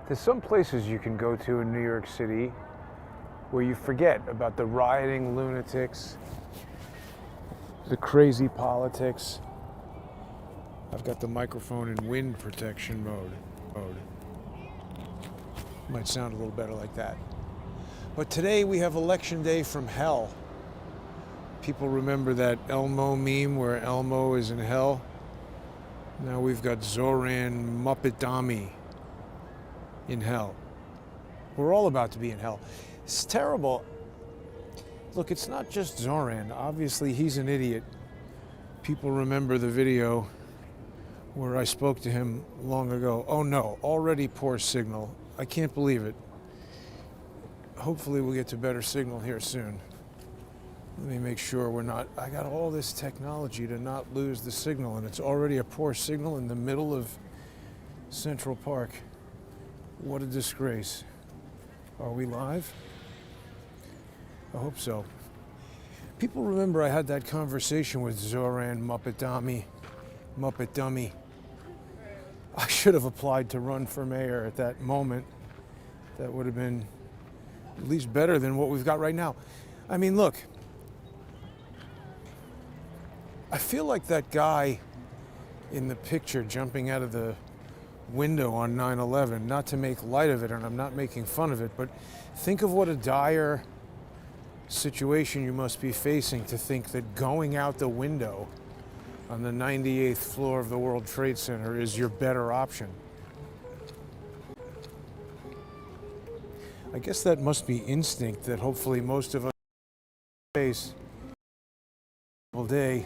There's some places you can go to in New York City where you forget about the rioting lunatics, the crazy politics. I've got the microphone in wind protection mode. Might sound a little better like that. But today we have election day from hell. People remember that Elmo meme where Elmo is in hell? Now we've got Zoran Muppetami in hell. We're all about to be in hell. It's terrible. Look, it's not just Zoran. Obviously, he's an idiot. People remember the video where I spoke to him long ago. Oh no, already poor signal. I can't believe it. Hopefully we'll get to better signal here soon. Let me make sure we're not, I got all this technology to not lose the signal, and it's already a poor signal in the middle of Central Park. What a disgrace. Are we live? I hope so. People remember I had that conversation with Zoran Muppetami. I should have applied to run for mayor at that moment. That would have been at least better than what we've got right now. I mean, look, I feel like that guy in the picture jumping out of the window on 9/11, not to make light of it, and I'm not making fun of it, but think of what a dire situation you must be facing to think that going out the window on the 98th floor of the World Trade Center is your better option. I guess that must be instinct that hopefully most of us face all day.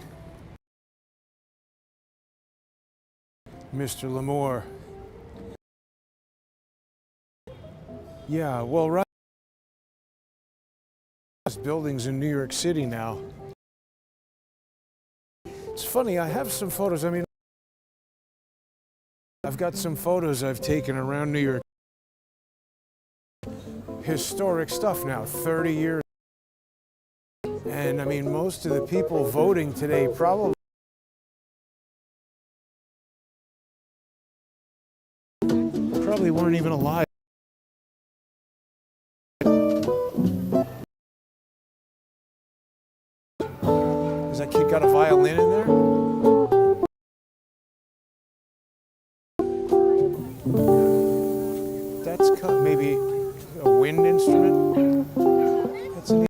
Mr. Lamore. Yeah, well, right. Buildings in New York City now. It's funny, I have some photos. I mean, I've got some photos I've taken around New York. Historic stuff now, 30 years. And I mean, most of the people voting today probably weren't even alive. Has that kid got a violin in there? That's maybe a wind instrument. That's an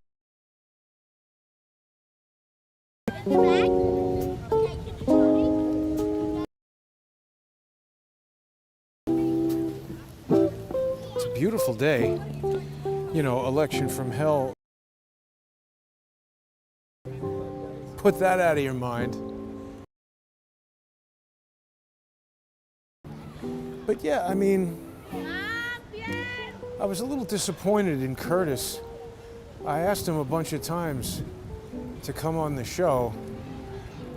It's a beautiful day. You know, election from hell. Put that out of your mind. But yeah, I mean, I was a little disappointed in Curtis. I asked him a bunch of times to come on the show,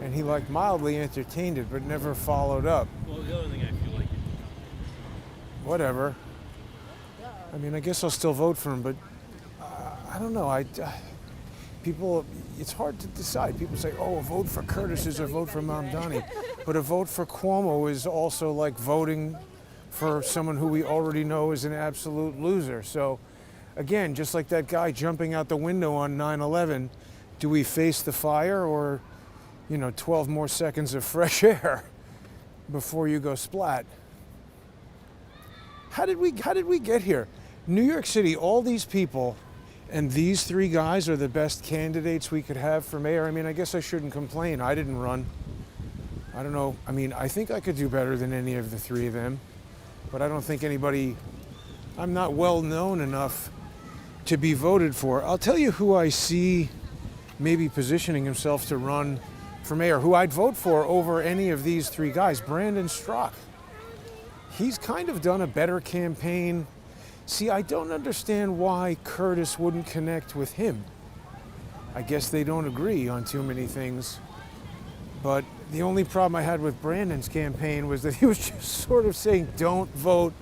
and he like mildly entertained it, but never followed up. Well, the other thing I feel like. Whatever. I mean, I guess I'll still vote for him, but I don't know. People, it's hard to decide. People say, oh, a vote for Curtis is a vote for Mamdani. But a vote for Cuomo is also like voting for someone who we already know is an absolute loser. So, again, just like that guy jumping out the window on 9/11, do we face the fire or, 12 more seconds of fresh air before you go splat? How did we get here? New York City, all these people, and these three guys are the best candidates we could have for mayor. I mean, I guess I shouldn't complain. I didn't run. I don't know. I mean, I think I could do better than any of the three of them, but I don't think I'm not well known enough to be voted for. I'll tell you who I see maybe positioning himself to run for mayor, who I'd vote for over any of these three guys, Brandon Strzok. He's kind of done a better campaign. See, I don't understand why Curtis wouldn't connect with him. I guess they don't agree on too many things. But the only problem I had with Brandon's campaign was that he was just sort of saying, don't vote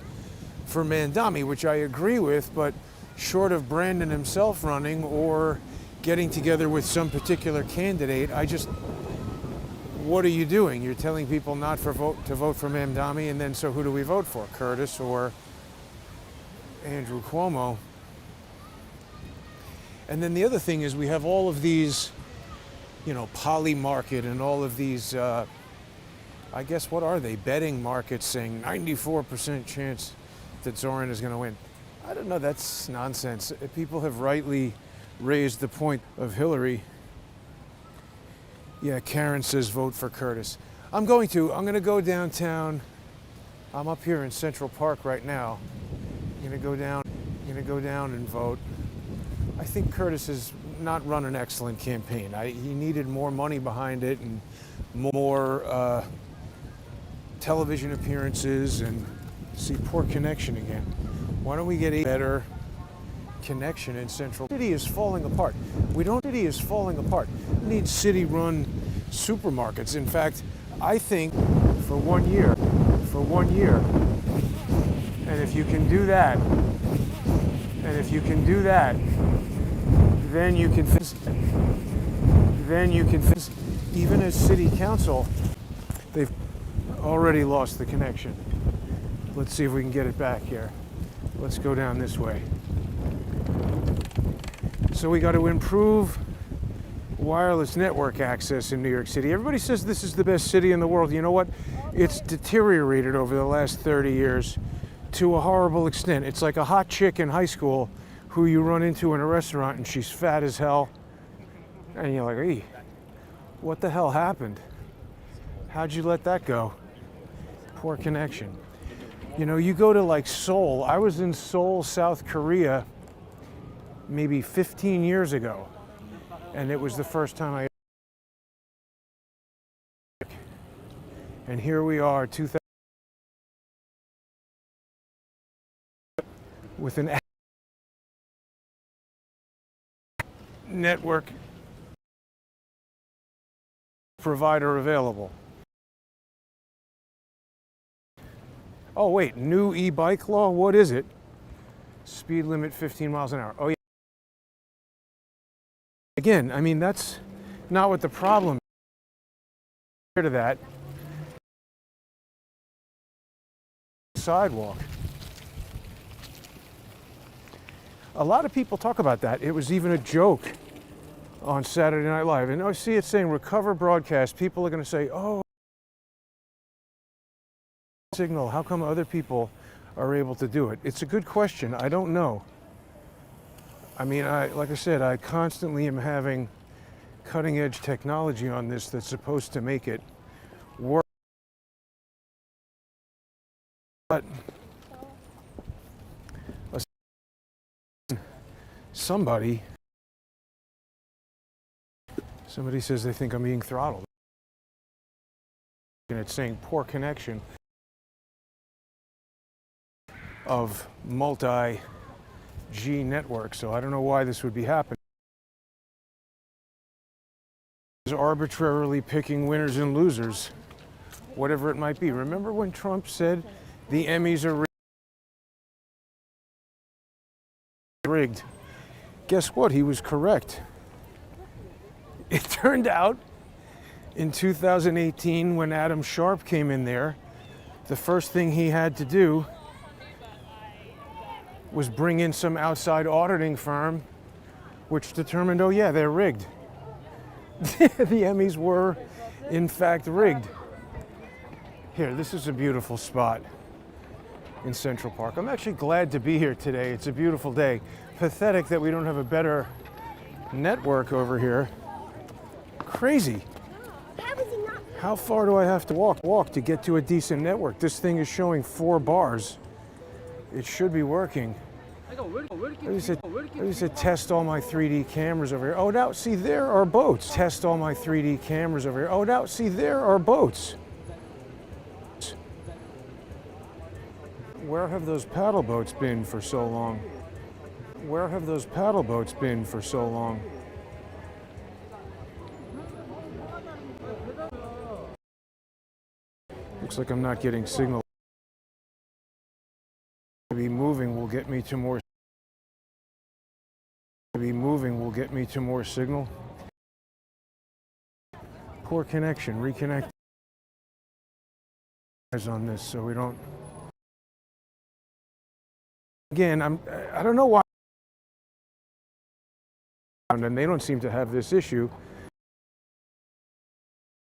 for Mamdani, which I agree with, but short of Brandon himself running or getting together with some particular candidate, what are you doing? You're telling people not to vote for Mamdani, and then so who do we vote for? Curtis or Andrew Cuomo. And then the other thing is we have all of these, you know, Poly Market and all of these, I guess, what are they? Betting markets saying 94% chance that Zoran is going to win. I don't know, that's nonsense. People have rightly raised the point of Hillary. Yeah, Karen says vote for Curtis. I'm going to go downtown. I'm up here in Central Park right now. I'm going to go down and vote. I think Curtis has not run an excellent campaign. He needed more money behind it and more television appearances, and see, poor connection again. Why don't we get a better connection in Central? The city is falling apart. We need city-run supermarkets. In fact, I think for 1 year, and if you can do that, then you can even as city council, they've already lost the connection. Let's see if we can get it back here. Let's go down this way. So we got to improve wireless network access in New York City. Everybody says this is the best city in the world. You know what? It's deteriorated over the last 30 years to a horrible extent. It's like a hot chick in high school who you run into in a restaurant and she's fat as hell. And you're like, hey, what the hell happened? How'd you let that go? Poor connection. You know, you go to like Seoul. I was in Seoul, South Korea, maybe 15 years ago. And it was the first time I... And here we are, 2000, with an network provider available. Oh wait, new e-bike law? What is it? Speed limit 15 miles an hour. Oh yeah. Again, I mean, that's not what the problem is. To that sidewalk. A lot of people talk about that. It was even a joke on Saturday Night Live. And I see it saying recover broadcast. People are going to say, oh, signal, how come other people are able to do it? It's a good question. I don't know. I mean, like I said, I constantly am having cutting edge technology on this that's supposed to make it work. But somebody says they think I'm being throttled. And it's saying poor connection of multi-G network. So I don't know why this would be happening. It's arbitrarily picking winners and losers, whatever it might be. Remember when Trump said the Emmys are rigged? Guess what? He was correct. It turned out in 2018, when Adam Sharp came in there, the first thing he had to do was bring in some outside auditing firm, which determined, oh yeah, they're rigged. The Emmys were, in fact, rigged. Here, this is a beautiful spot in Central Park. I'm actually glad to be here today. It's a beautiful day. Pathetic that we don't have a better network over here. Crazy. How far do I have to walk to get to a decent network? This thing is showing 4 bars. It should be working. I just said test all my 3D cameras over here. Oh, now, see, there are boats. Test all my 3D cameras over here. Oh, now, see, there are boats. Where have those paddle boats been for so long? Where have those paddle boats been for so long? Looks like I'm not getting signal. Maybe moving will get me to more. Maybe moving will get me to more signal. Poor connection. Reconnect on this so we don't Again, I don't know why, and they don't seem to have this issue.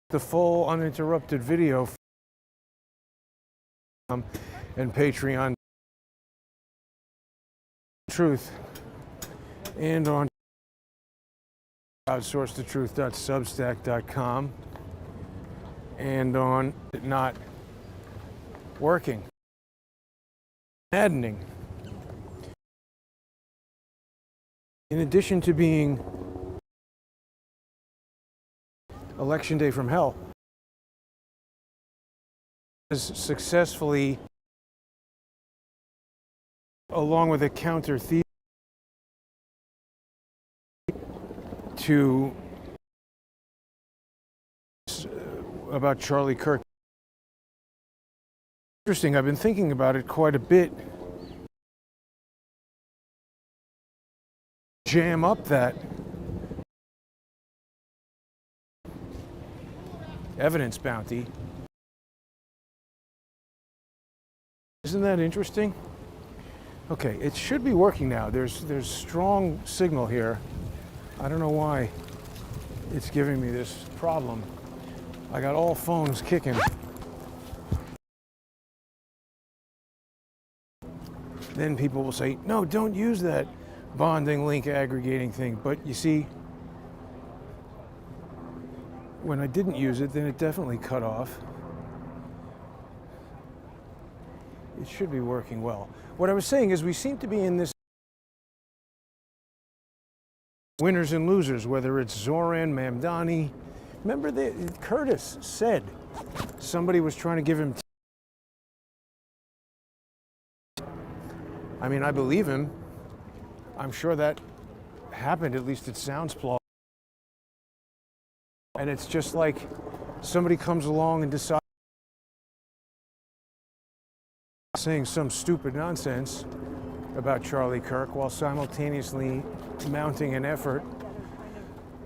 The full uninterrupted video and Patreon Truth and on outsourcethetruth.substack.com and on it not working. Maddening. In addition to being election day from hell, has successfully, along with a counter thesis to about Charlie Kirk. Interesting, I've been thinking about it quite a bit. Jam up that evidence bounty. Isn't that interesting? Okay, it should be working now. There's strong signal here. I don't know why it's giving me this problem. I got all phones kicking. Then people will say, no, don't use that bonding link aggregating thing. But you see, when I didn't use it, then it definitely cut off. It should be working well. What I was saying is we seem to be in this winners and losers, whether it's Zoran Mamdani. Remember that Curtis said somebody was trying to give him. I mean, I believe him. I'm sure that happened, at least it sounds plausible. And it's just like somebody comes along and decides saying some stupid nonsense about Charlie Kirk while simultaneously mounting an effort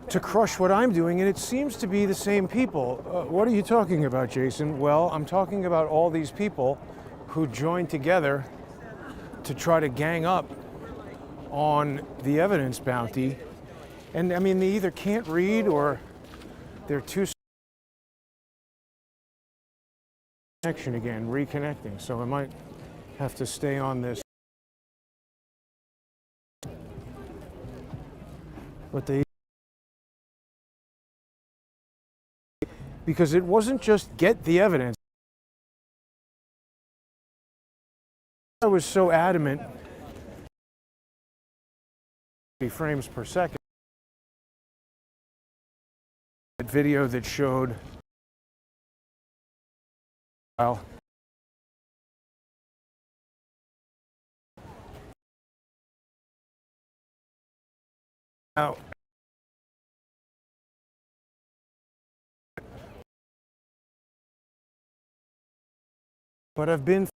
to crush what I'm doing, and it seems to be the same people. What are you talking about, Jason? Well, I'm talking about all these people who joined together to try to gang up on the evidence bounty. And I mean, they either can't read or they're too connection again, reconnecting. So I might have to stay on this. But because it wasn't just get the evidence. I was so adamant, frames per second. That video that showed now but I've been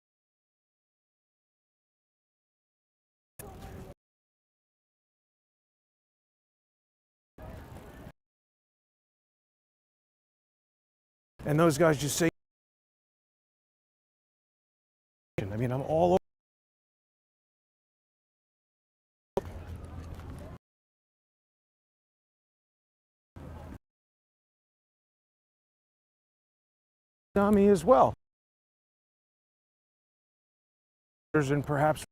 and those guys just say, I mean, I'm all over. Me as well. And perhaps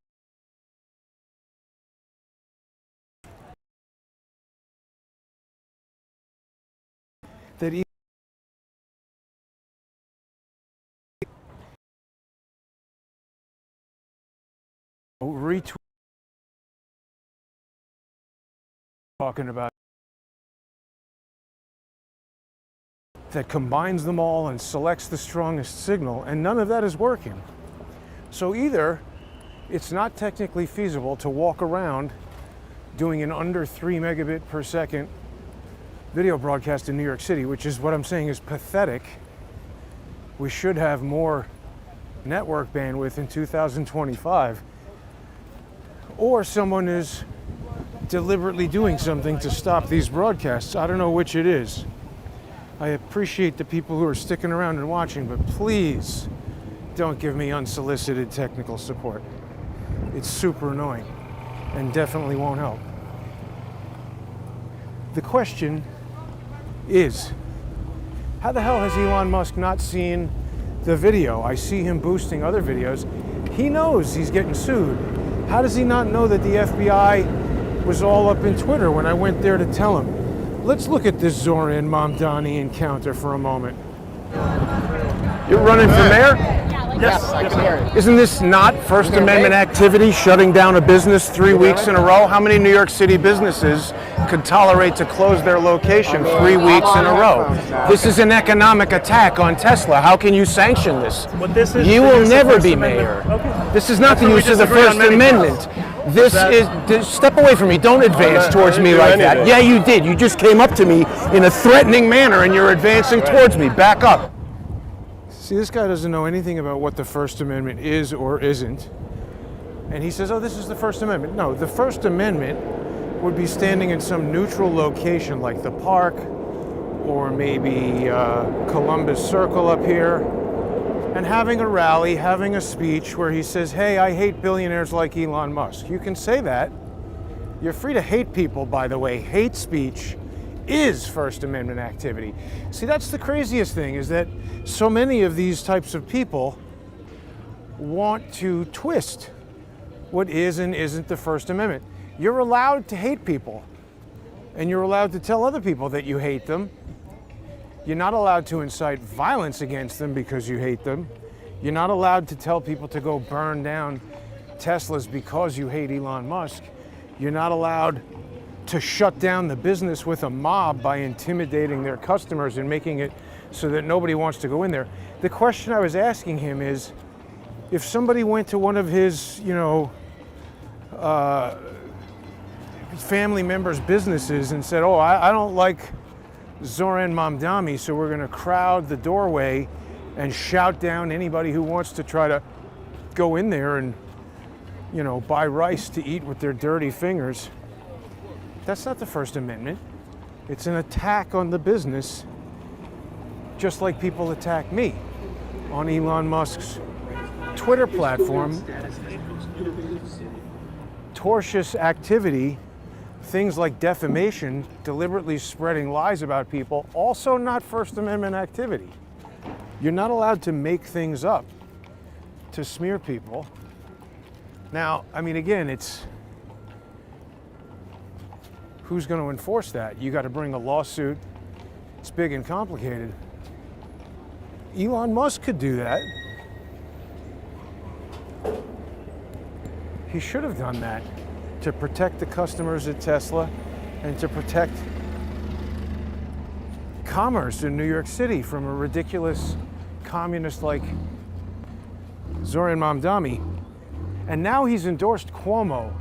that even retweet talking about that combines them all and selects the strongest signal, and none of that is working. So either it's not technically feasible to walk around doing an under 3 megabit per second video broadcast in New York City, which is what I'm saying is pathetic. We should have more network bandwidth in 2025. Or someone is deliberately doing something to stop these broadcasts. I don't know which it is. I appreciate the people who are sticking around and watching, but please don't give me unsolicited technical support. It's super annoying and definitely won't help. The question is, how the hell has Elon Musk not seen the video? I see him boosting other videos. He knows he's getting sued. How does he not know that the FBI was all up in Twitter when I went there to tell him? Let's look at this Zoran Mamdani encounter for a moment. You're running for mayor? Yes, I can hear it. Isn't this not First Amendment activity, shutting down a business 3 weeks in a row? How many New York City businesses could tolerate to close their location 3 weeks in a row? This is an economic attack on Tesla. How can you sanction this? You will never be mayor. This is not the use of the First Amendment. This is, step away from me. Don't advance towards me like that. Yeah, you did. You just came up to me in a threatening manner and you're advancing towards me. Back up. See, this guy doesn't know anything about what the First Amendment is or isn't. And he says, oh, this is the First Amendment. No, the First Amendment would be standing in some neutral location like the park or maybe Columbus Circle up here and having a rally, having a speech where he says, hey, I hate billionaires like Elon Musk. You can say that. You're free to hate people, by the way. Hate speech is First Amendment activity. See, that's the craziest thing, is that so many of these types of people want to twist what is and isn't the First Amendment. You're allowed to hate people, and you're allowed to tell other people that you hate them. You're not allowed to incite violence against them because you hate them. You're not allowed to tell people to go burn down Teslas because you hate Elon Musk. You're not allowed to shut down the business with a mob by intimidating their customers and making it so that nobody wants to go in there. The question I was asking him is, if somebody went to one of his, family members' businesses and said, oh, I don't like Zoran Mamdani, so we're gonna crowd the doorway and shout down anybody who wants to try to go in there and, buy rice to eat with their dirty fingers. That's not the First Amendment. It's an attack on the business, just like people attack me on Elon Musk's Twitter platform. Tortious activity, things like defamation, deliberately spreading lies about people, also not First Amendment activity. You're not allowed to make things up to smear people. Now, again, it's who's going to enforce that? You got to bring a lawsuit. It's big and complicated. Elon Musk could do that. He should have done that to protect the customers at Tesla and to protect commerce in New York City from a ridiculous communist like Zoran Mamdani. And now he's endorsed Cuomo.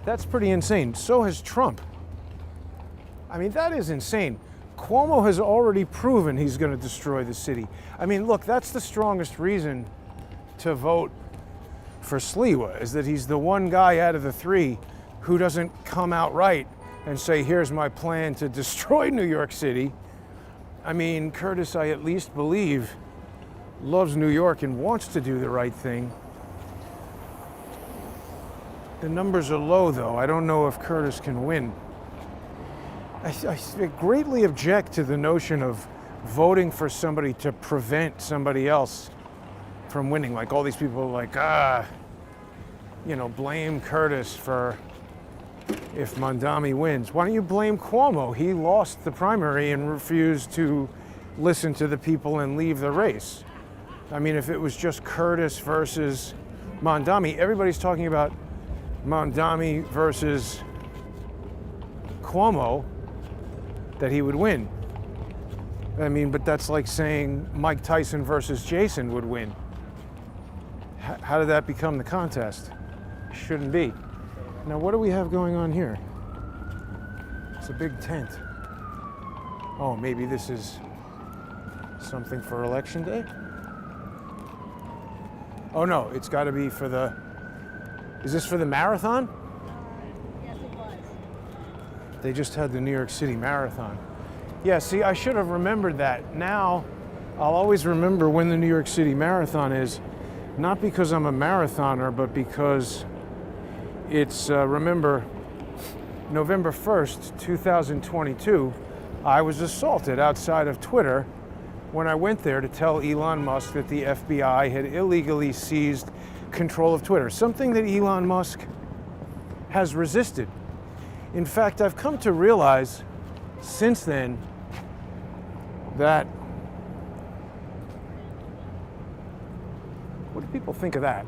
That's pretty insane. So has Trump. That is insane. Cuomo has already proven he's going to destroy the city. Look, that's the strongest reason to vote for Sliwa, is that he's the one guy out of the three who doesn't come out right and say, here's my plan to destroy New York City. Curtis, I at least believe, loves New York and wants to do the right thing. The numbers are low, though. I don't know if Curtis can win. I greatly object to the notion of voting for somebody to prevent somebody else from winning. Like all these people are like, blame Curtis for if Mamdani wins. Why don't you blame Cuomo? He lost the primary and refused to listen to the people and leave the race. If it was just Curtis versus Mamdani, everybody's talking about Mamdani versus Cuomo, that he would win. But that's like saying Mike Tyson versus Jason would win. How did that become the contest? Shouldn't be. Now, what do we have going on here? It's a big tent. Oh, maybe this is something for Election Day? Oh no, it's got to be for the... Is this for the marathon? Yes, it was. They just had the New York City Marathon. Yeah, see, I should have remembered that. Now, I'll always remember when the New York City Marathon is, not because I'm a marathoner, but because It's, remember, November 1st, 2022, I was assaulted outside of Twitter when I went there to tell Elon Musk that the FBI had illegally seized control of Twitter, something that Elon Musk has resisted. In fact, I've come to realize since then that, what do people think of that?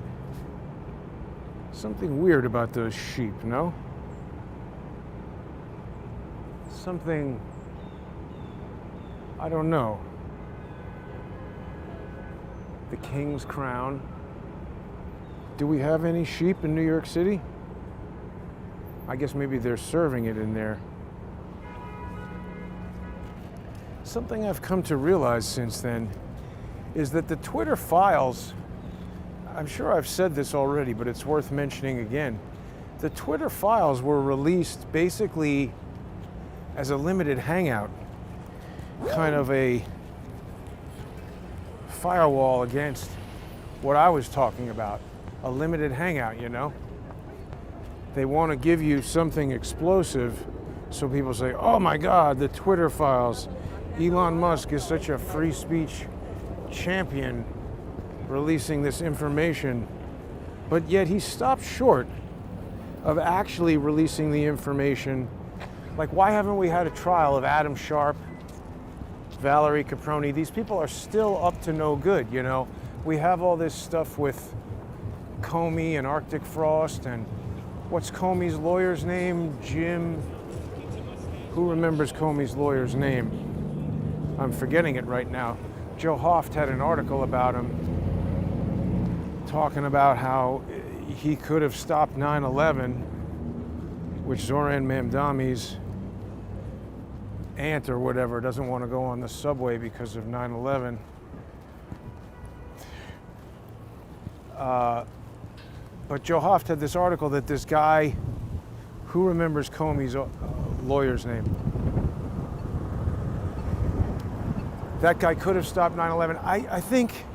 Something weird about those sheep, no? Something, I don't know. The King's Crown. Do we have any sheep in New York City? I guess maybe they're serving it in there. Something I've come to realize since then is that the Twitter files, I'm sure I've said this already, but it's worth mentioning again. The Twitter files were released basically as a limited hangout, kind of a firewall against what I was talking about, a limited hangout, you know? They want to give you something explosive, so people say, oh my God, the Twitter files. Elon Musk is such a free speech champion releasing this information, but yet he stopped short of actually releasing the information. Like, why haven't we had a trial of Adam Sharp, Valerie Caproni? These people are still up to no good, you know? We have all this stuff with Comey and Arctic Frost, and what's Comey's lawyer's name? Jim, who remembers Comey's lawyer's name? I'm forgetting it right now. Joe Hoft had an article about him talking about how he could have stopped 9/11, which Zoran Mamdani's aunt or whatever doesn't want to go on the subway because of 9/11. But Joe Hoft had this article that this guy, who remembers Comey's lawyer's name? That guy could have stopped 9/11. I think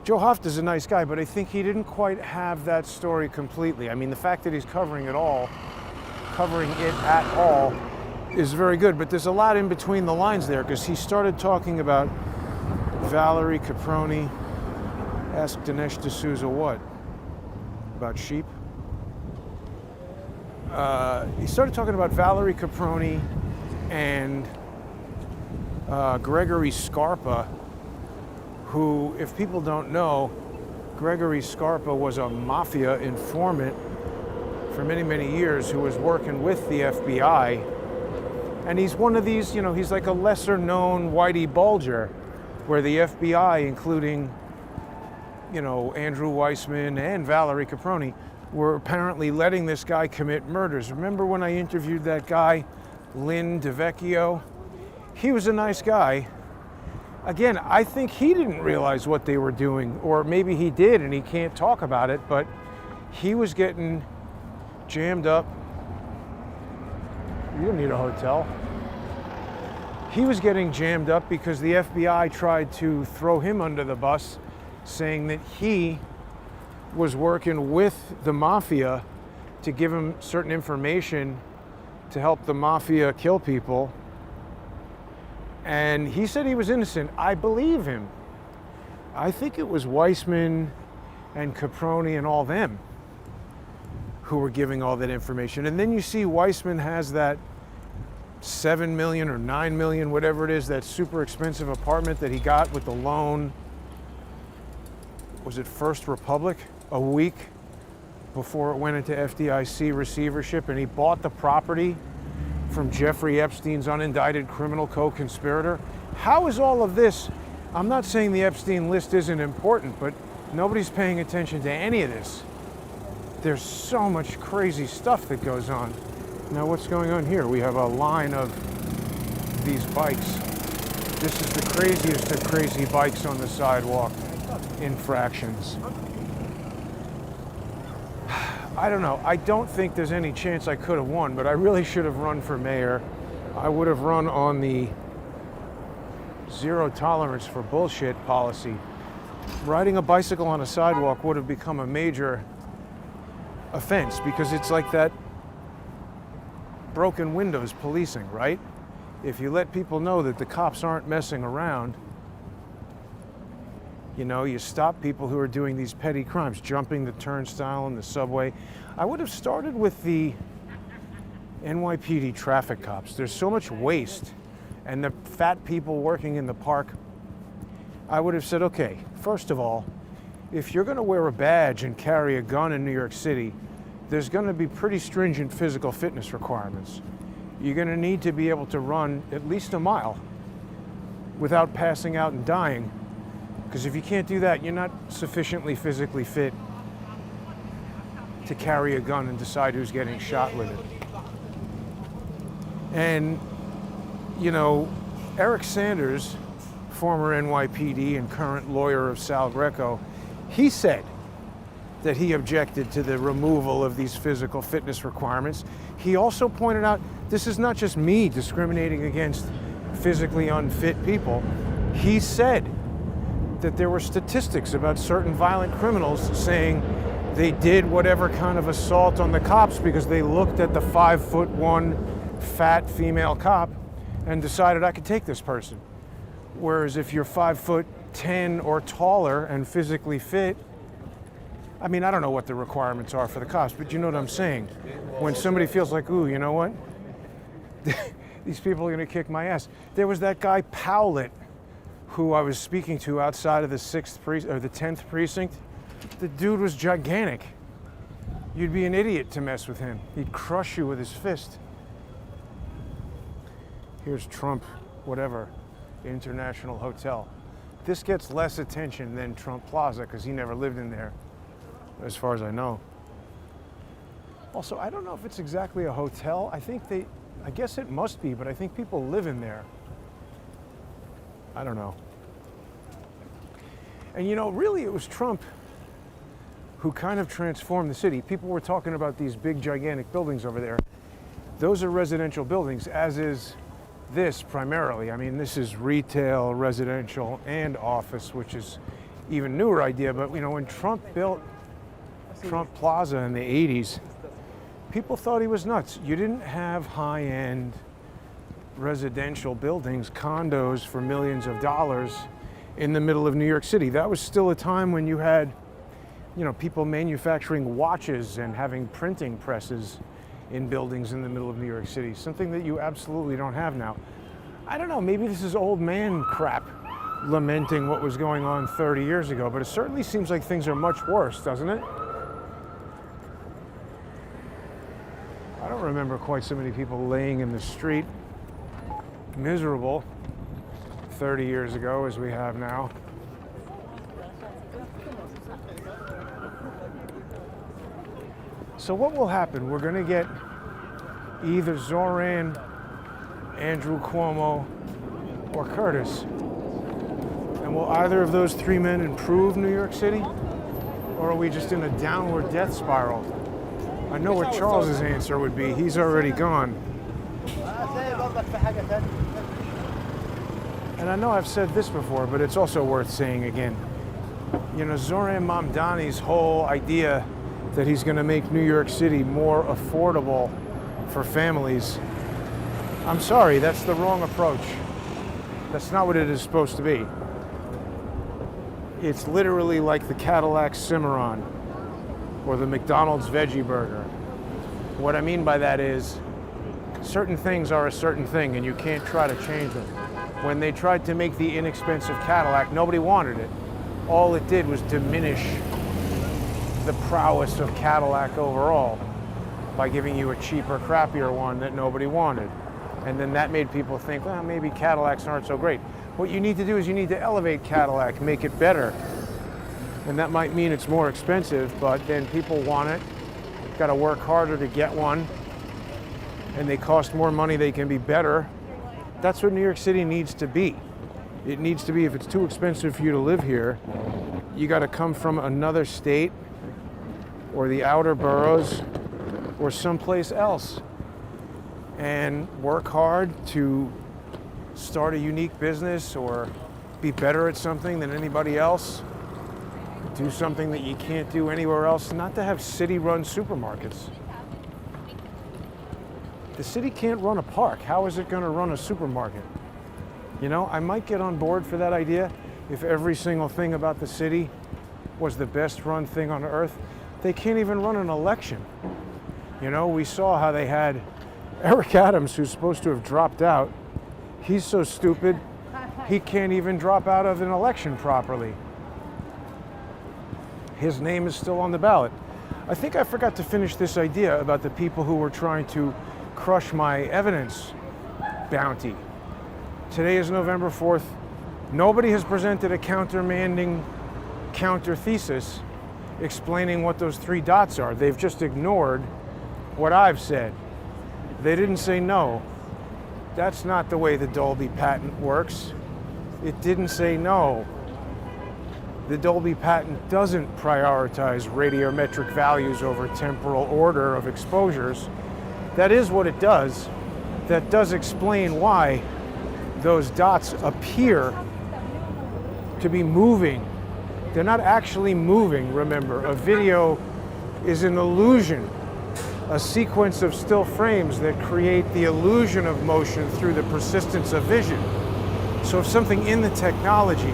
Joe Hoft is a nice guy, but I think he didn't quite have that story completely. I mean, the fact that he's covering it at all, is very good, but there's a lot in between the lines there, because he started talking about Valerie Caproni. Ask Dinesh D'Souza what? About sheep? He started talking about Valerie Caproni and Gregory Scarpa, who, if people don't know, Gregory Scarpa was a mafia informant for many, many years who was working with the FBI. And he's one of these, you know, he's like a lesser known Whitey Bulger, where the FBI, including, you know, Andrew Weissman and Valerie Caproni, were apparently letting this guy commit murders. Remember when I interviewed that guy, Lynn DeVecchio? He was a nice guy. Again, I think he didn't realize what they were doing, or maybe he did and he can't talk about it, but he was getting jammed up. You don't need a hotel. He was getting jammed up because the FBI tried to throw him under the bus, saying that he was working with the mafia to give him certain information to help the mafia kill people. And he said he was innocent. I believe him. I think it was Weissman and Caproni and all them who were giving all that information. And then you see Weissman has that 7 million or 9 million, whatever it is, that super expensive apartment that he got with the loan. Was it First Republic? A week before it went into FDIC receivership, and he bought the property from Jeffrey Epstein's unindicted criminal co-conspirator. How is all of this? I'm not saying the Epstein list isn't important, but nobody's paying attention to any of this. There's so much crazy stuff that goes on. Now what's going on here? We have a line of these bikes. This is the craziest of crazy bikes on the sidewalk infractions. I don't know. I don't think there's any chance I could have won, but I really should have run for mayor. I would have run on the zero tolerance for bullshit policy. Riding a bicycle on a sidewalk would have become a major offense, because it's like that broken windows policing, right? If you let people know that the cops aren't messing around, you know, you stop people who are doing these petty crimes, jumping the turnstile in the subway. I would have started with the NYPD traffic cops. There's so much waste, and the fat people working in the park. I would have said, okay, first of all, if you're going to wear a badge and carry a gun in New York City, there's going to be pretty stringent physical fitness requirements. You're going to need to be able to run at least a mile without passing out and dying, because if you can't do that, you're not sufficiently physically fit to carry a gun and decide who's getting shot with it. And, you know, Eric Sanders, former NYPD and current lawyer of Sal Greco, he said that he objected to the removal of these physical fitness requirements. He also pointed out this is not just me discriminating against physically unfit people. He said that there were statistics about certain violent criminals saying they did whatever kind of assault on the cops because they looked at the 5'1" fat female cop and decided I could take this person. Whereas if you're 5'10" or taller and physically fit, I mean, I don't know what the requirements are for the cops, but you know what I'm saying. When somebody feels like, ooh, you know what? These people are gonna kick my ass. There was that guy Powlett, who I was speaking to outside of the 10th precinct. The dude was gigantic. You'd be an idiot to mess with him. He'd crush you with his fist. Here's Trump, whatever, International Hotel. This gets less attention than Trump Plaza because he never lived in there, as far as I know. Also, I don't know if it's exactly a hotel. I guess it must be, but I think people live in there. I don't know. And you know, really it was Trump who kind of transformed the city. People were talking about these big, gigantic buildings over there. Those are residential buildings, as is this primarily. I mean, this is retail, residential, and office, which is even newer idea. But you know, when Trump built Trump Plaza in the 80s, people thought he was nuts. You didn't have high-end residential buildings, condos for millions of dollars in the middle of New York City. That was still a time when you had, you know, people manufacturing watches and having printing presses in buildings in the middle of New York City, something that you absolutely don't have now. I don't know, maybe this is old man crap lamenting what was going on 30 years ago, but it certainly seems like things are much worse, doesn't it? I don't remember quite so many people laying in the street miserable 30 years ago as we have now. So what will happen? We're going to get either Zoran, Andrew Cuomo, or Curtis. And will either of those three men improve New York City? Or are we just in a downward death spiral? I know what Charles's answer would be. He's already gone. And I know I've said this before, but it's also worth saying again. You know, Zoran Mamdani's whole idea that he's going to make New York City more affordable for families, I'm sorry, that's the wrong approach. That's not what it is supposed to be. It's literally like the Cadillac Cimarron or the McDonald's veggie burger. What I mean by that is certain things are a certain thing and you can't try to change them. When they tried to make the inexpensive Cadillac, nobody wanted it. All it did was diminish the prowess of Cadillac overall by giving you a cheaper, crappier one that nobody wanted. And then that made people think, well, maybe Cadillacs aren't so great. What you need to do is you need to elevate Cadillac, make it better. And that might mean it's more expensive, but then people want it. Got to work harder to get one. And they cost more money, they can be better. That's what New York City needs to be. It needs to be, if it's too expensive for you to live here, you got to come from another state or the outer boroughs or someplace else and work hard to start a unique business or be better at something than anybody else. do something that you can't do anywhere else, not to have city-run supermarkets. The city can't run a park. How is it going to run a supermarket? You know, I might get on board for that idea if every single thing about the city was the best run thing on earth. They can't even run an election. You know, we saw how they had Eric Adams, who's supposed to have dropped out. He's so stupid, he can't even drop out of an election properly. His name is still on the ballot. I think I forgot to finish this idea about the people who were trying to crush my evidence bounty. Today is November 4th. Nobody has presented a countermanding counter thesis explaining what those three dots are. They've just ignored what I've said. They didn't say no. That's not the way the Dolby patent works. It didn't say no. The Dolby patent doesn't prioritize radiometric values over temporal order of exposures. That is what it does. That does explain why those dots appear to be moving. They're not actually moving, remember. A video is an illusion, a sequence of still frames that create the illusion of motion through the persistence of vision. So if something in the technology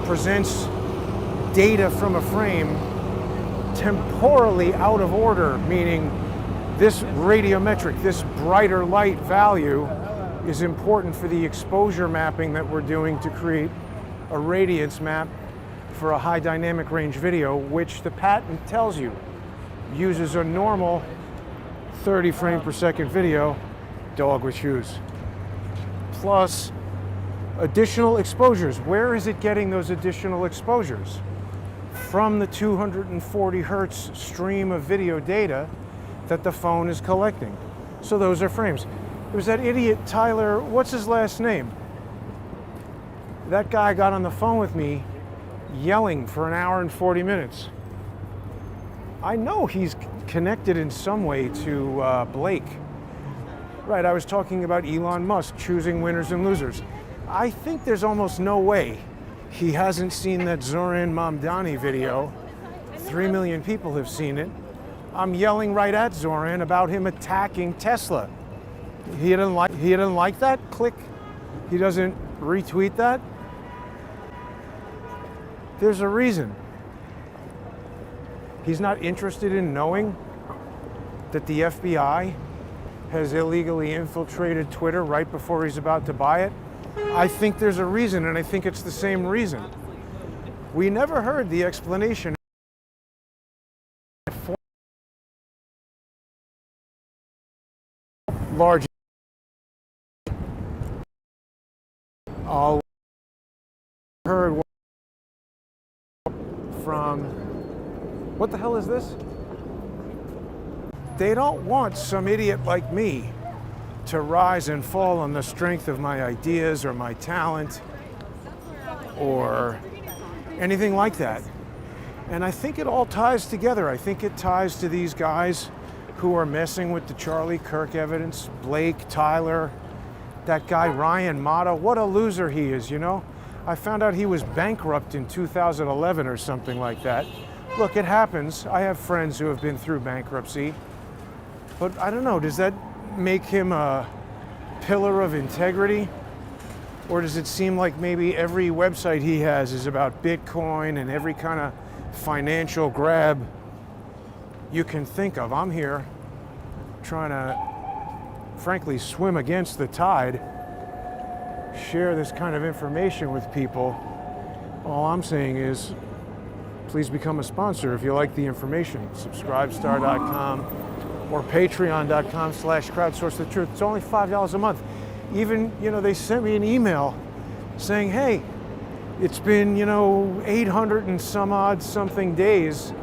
presents data from a frame temporally out of order, meaning this radiometric, this brighter light value is important for the exposure mapping that we're doing to create a radiance map for a high dynamic range video, which the patent tells you uses a normal 30 frame per second video, dog with shoes, plus additional exposures. Where is it getting those additional exposures? From the 240 hertz stream of video data that the phone is collecting. So those are frames. There was that idiot Tyler, what's his last name? That guy got on the phone with me yelling for an hour and 40 minutes. I know he's connected in some way to Blake. Right, I was talking about Elon Musk choosing winners and losers. I think there's almost no way he hasn't seen that Zoran Mamdani video. 3 million people have seen it. I'm yelling right at Zoran about him attacking Tesla. He didn't like that? Click. He doesn't retweet that? There's a reason. He's not interested in knowing that the FBI has illegally infiltrated Twitter right before he's about to buy it. I think there's a reason, and I think it's the same reason. We never heard the explanation. Large. All heard from, what the hell is this? They don't want some idiot like me to rise and fall on the strength of my ideas or my talent or anything like that. And I think it all ties together. I think it ties to these guys who are messing with the Charlie Kirk evidence, Blake, Tyler, that guy Ryan Mata. What a loser he is, you know? I found out he was bankrupt in 2011 or something like that. Look, it happens. I have friends who have been through bankruptcy. But I don't know, does that make him a pillar of integrity? Or does it seem like maybe every website he has is about Bitcoin and every kind of financial grab you can think of? I'm here trying to, frankly, swim against the tide, share this kind of information with people. All I'm saying is, please become a sponsor if you like the information. Subscribestar.com or patreon.com/crowdsourcethetruth. It's only $5 a month. Even, you know, they sent me an email saying, hey, it's been, 800 and some odd something days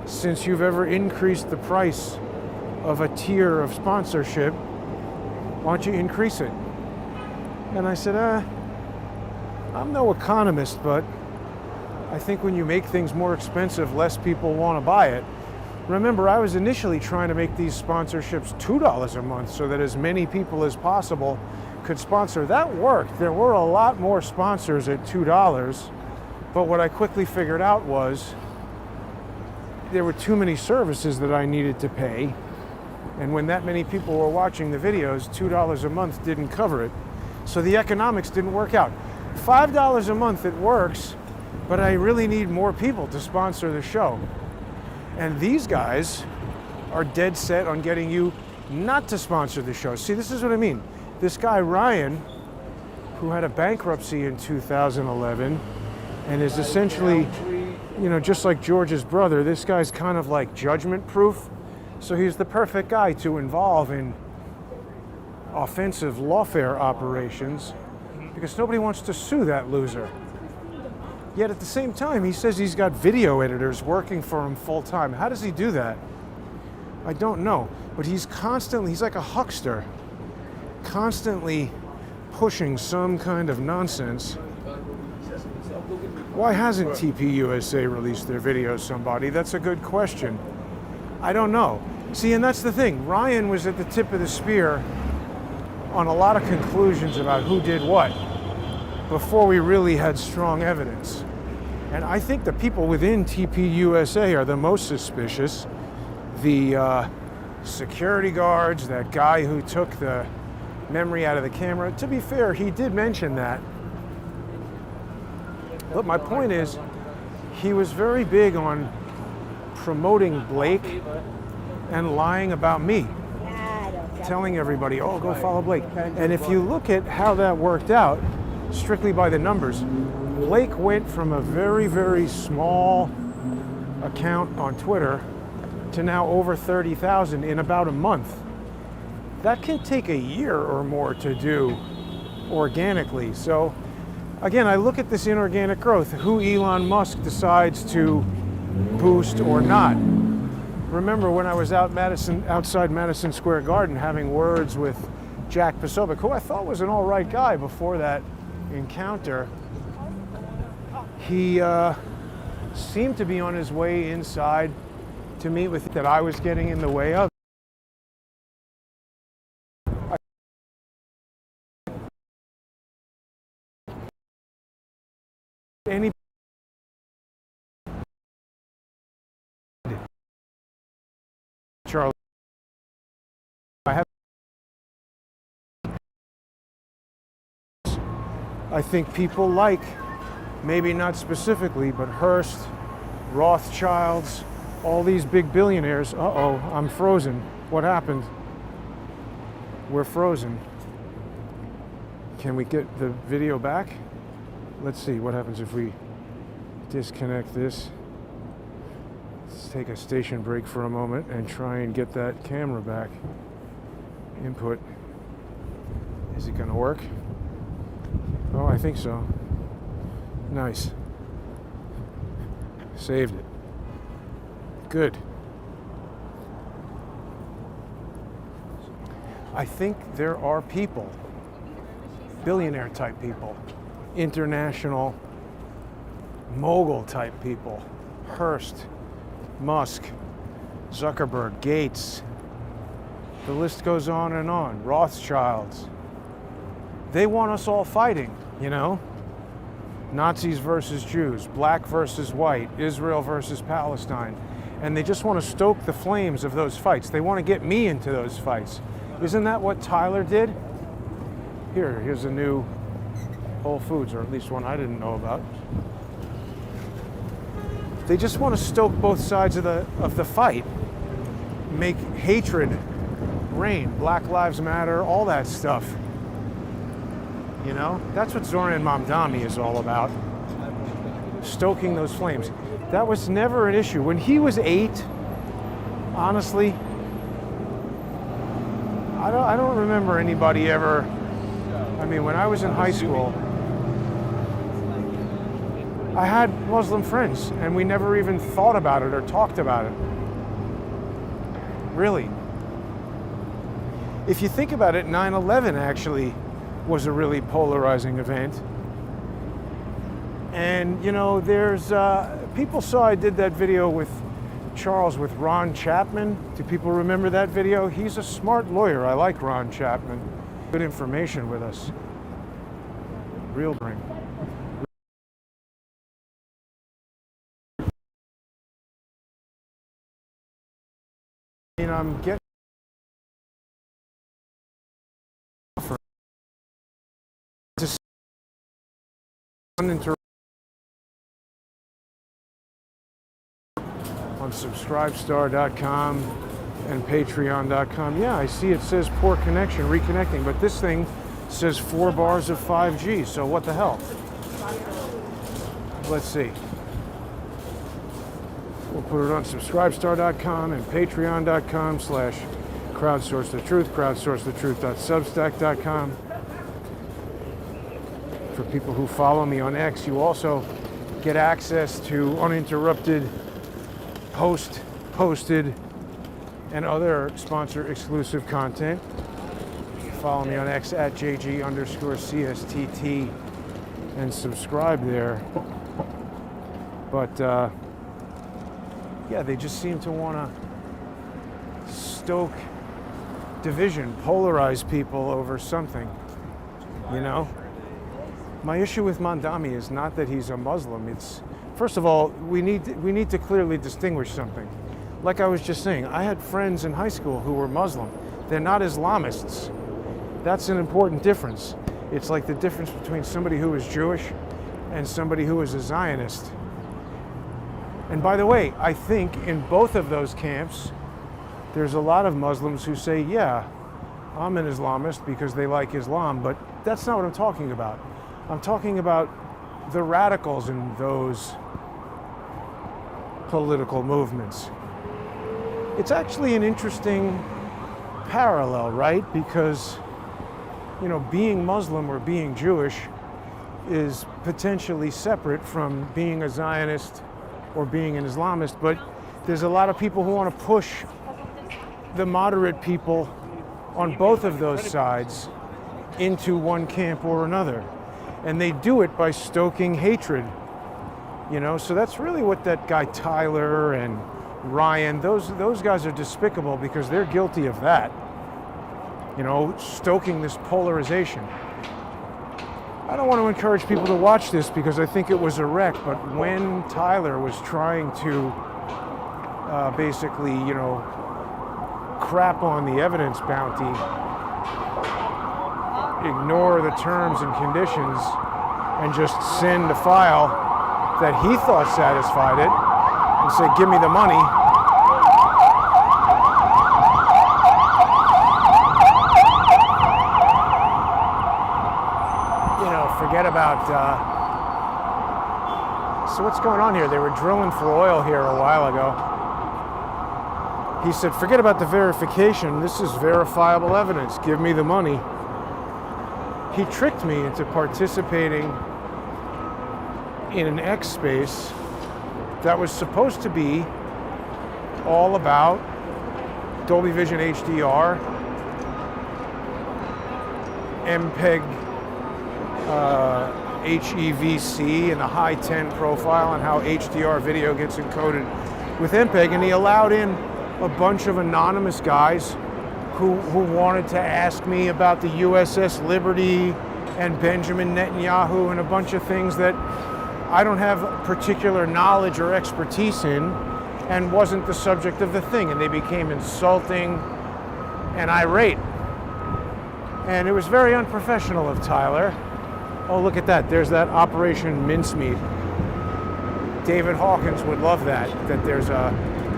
since you've ever increased the price of a tier of sponsorship. Why don't you increase it? And I said, I'm no economist, but I think when you make things more expensive, less people want to buy it. Remember, I was initially trying to make these sponsorships $2 a month so that as many people as possible could sponsor. That worked. There were a lot more sponsors at $2, but what I quickly figured out was there were too many services that I needed to pay. And when that many people were watching the videos, $2 a month didn't cover it. So the economics didn't work out. $5 a month, it works, but I really need more people to sponsor the show. And these guys are dead set on getting you not to sponsor the show. See, this is what I mean. This guy, Ryan, who had a bankruptcy in 2011 and is essentially, you know, just like George's brother, this guy's kind of like judgment proof. So he's the perfect guy to involve in offensive lawfare operations because nobody wants to sue that loser. Yet at the same time, he says he's got video editors working for him full time. How does he do that? I don't know. But he's like a huckster, constantly pushing some kind of nonsense. Why hasn't TPUSA released their videos, somebody? That's a good question. I don't know. See, and that's the thing. Ryan was at the tip of the spear on a lot of conclusions about who did what before we really had strong evidence. And I think the people within TPUSA are the most suspicious. The security guards, that guy who took the memory out of the camera. To be fair, he did mention that. But my point is, he was very big on promoting Blake and lying about me, telling everybody, oh, go follow Blake. And if you look at how that worked out, strictly by the numbers, Blake went from a very, very small account on Twitter to now over 30,000 in about a month. That can take a year or more to do organically. So again, I look at this inorganic growth, who Elon Musk decides to boost or not. Remember when I was outside Madison Square Garden having words with Jack Posobiec, who I thought was an all right guy before that encounter. He seemed to be on his way inside to meet with that I was getting in the way of. Any Charlie, I think people like, maybe not specifically, but Hearst, Rothschilds, all these big billionaires. Uh-oh, I'm frozen. What happened? We're frozen. Can we get the video back? Let's see what happens if we disconnect this. Let's take a station break for a moment and try and get that camera back. Input. Is it gonna work? Oh, I think so. Nice. Saved it. Good. I think there are people, billionaire type people, international mogul type people, Hearst, Musk, Zuckerberg, Gates, the list goes on and on, Rothschilds. They want us all fighting, you know? Nazis versus Jews, black versus white, Israel versus Palestine. And they just want to stoke the flames of those fights. They want to get me into those fights. Isn't that what Tyler did? Here's a new Whole Foods, or at least one I didn't know about. They just want to stoke both sides of the fight, make hatred reign, Black Lives Matter, all that stuff. You know, that's what Zoran Mamdani is all about, stoking those flames. That was never an issue. When he was 8, honestly, I don't remember anybody ever. I mean, when I was in high school, I had Muslim friends, and we never even thought about it or talked about it. Really. If you think about it, 9/11 actually was a really polarizing event. And, you know, there's, people saw I did that video with Charles with Ron Chapman. Do people remember that video? He's a smart lawyer. I like Ron Chapman. Good information with us. Real brain. I'm getting uninterrupted on subscribestar.com and patreon.com. Yeah, I see it says poor connection, reconnecting, but this thing says 4 bars of 5G, so what the hell? Let's see. We'll put it on subscribestar.com and patreon.com/crowdsourcethetruth, crowdsourcethetruth.substack.com. For people who follow me on X, you also get access to uninterrupted posted and other sponsor exclusive content. Follow me on X at JG_CSTT and subscribe there. But yeah, they just seem to want to stoke division, polarize people over something, you know? My issue with Mandami is not that he's a Muslim. It's, first of all, we need to clearly distinguish something. Like I was just saying, I had friends in high school who were Muslim. They're not Islamists. That's an important difference. It's like the difference between somebody who is Jewish and somebody who is a Zionist. And by the way, I think in both of those camps, there's a lot of Muslims who say, yeah, I'm an Islamist because they like Islam, but that's not what I'm talking about. I'm talking about the radicals in those political movements. It's actually an interesting parallel, right? Because, you know, being Muslim or being Jewish is potentially separate from being a Zionist or being an Islamist, but there's a lot of people who want to push the moderate people on both of those sides into one camp or another. And they do it by stoking hatred, you know? So that's really what that guy Tyler and Ryan, those guys are despicable because they're guilty of that, you know, stoking this polarization. I don't want to encourage people to watch this because I think it was a wreck, but when Tyler was trying to basically, you know, crap on the evidence bounty, ignore the terms and conditions, and just send a file that he thought satisfied it and say, give me the money. You know, forget about, so what's going on here? They were drilling for oil here a while ago. He said, forget about the verification. This is verifiable evidence. Give me the money. He tricked me into participating in an X space that was supposed to be all about Dolby Vision HDR, MPEG HEVC and the high 10 profile and how HDR video gets encoded with MPEG, and he allowed in a bunch of anonymous guys who wanted to ask me about the USS Liberty and Benjamin Netanyahu and a bunch of things that I don't have particular knowledge or expertise in and wasn't the subject of the thing. And they became insulting and irate. And it was very unprofessional of Tyler. Oh, look at that. There's that Operation Mincemeat. David Hawkins would love that there's a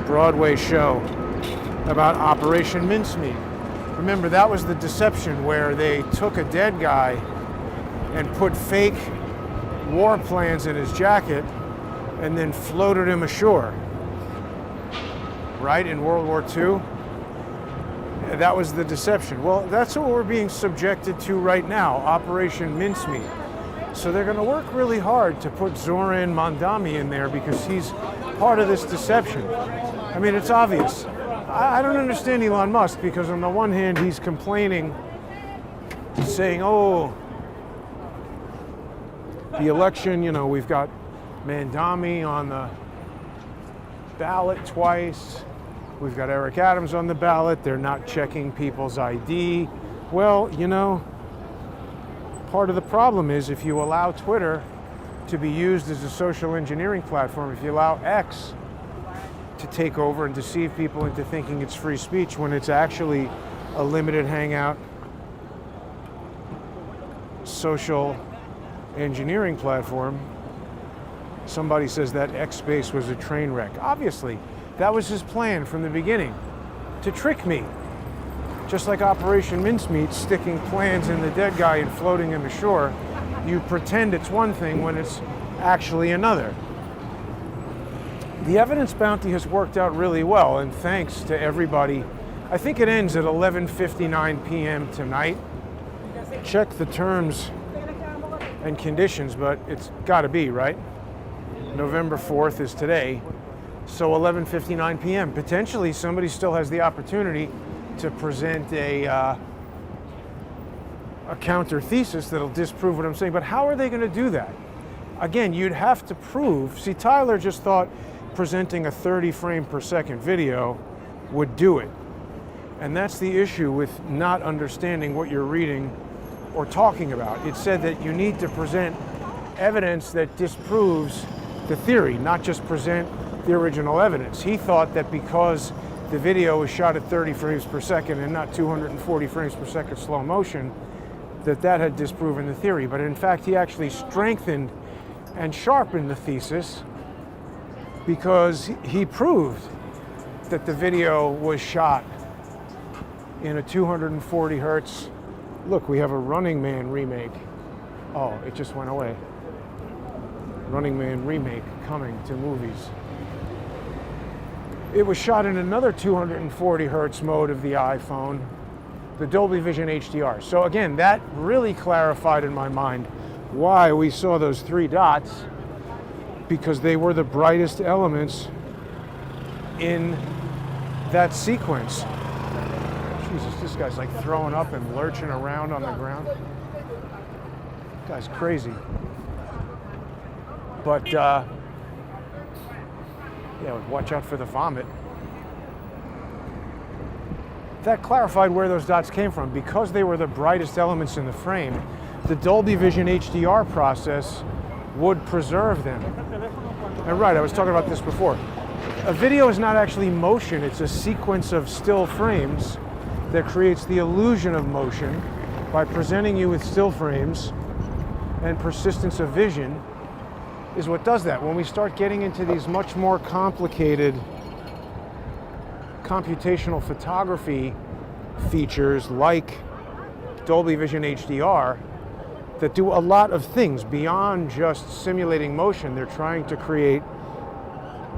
Broadway show about Operation Mincemeat. Remember, that was the deception where they took a dead guy and put fake war plans in his jacket and then floated him ashore. Right, in World War II? That was the deception. Well, that's what we're being subjected to right now, Operation Mincemeat. So they're going to work really hard to put Zoran Mandami in there because he's part of this deception. I mean, it's obvious. I don't understand Elon Musk because on the one hand, he's complaining, saying, oh, the election, you know, we've got Mandami on the ballot twice. We've got Eric Adams on the ballot. They're not checking people's ID. Well, you know, part of the problem is if you allow Twitter to be used as a social engineering platform, if you allow X to take over and deceive people into thinking it's free speech when it's actually a limited hangout social engineering platform. Somebody says that X Space was a train wreck. Obviously, that was his plan from the beginning, to trick me. Just like Operation Mincemeat, sticking plans in the dead guy and floating him ashore, you pretend it's one thing when it's actually another. The evidence bounty has worked out really well, and thanks to everybody. I think it ends at 11:59 p.m. tonight. Check the terms and conditions, but it's got to be, right? November 4th is today, so 11:59 p.m. Potentially somebody still has the opportunity to present a counter thesis that'll disprove what I'm saying. But how are they going to do that? Again, you'd have to prove. See, Tyler just thought presenting a 30 frame per second video would do it. And that's the issue with not understanding what you're reading or talking about. It said that you need to present evidence that disproves the theory, not just present the original evidence. He thought that because the video was shot at 30 frames per second and not 240 frames per second slow motion, that had disproven the theory. But in fact, he actually strengthened and sharpened the thesis, because he proved that the video was shot in a 240 hertz. Look, we have a Running Man remake. Oh, it just went away. Running Man remake coming to movies. It was shot in another 240 hertz mode of the iPhone, the Dolby Vision HDR. So again, that really clarified in my mind why we saw those three dots, because they were the brightest elements in that sequence. Jesus, this guy's like throwing up and lurching around on the ground. This guy's crazy. But yeah, watch out for the vomit. That clarified where those dots came from. Because they were the brightest elements in the frame, the Dolby Vision HDR process would preserve them. And right, I was talking about this before. A video is not actually motion, it's a sequence of still frames that creates the illusion of motion by presenting you with still frames, and persistence of vision is what does that. When we start getting into these much more complicated computational photography features like Dolby Vision HDR that do a lot of things beyond just simulating motion, they're trying to create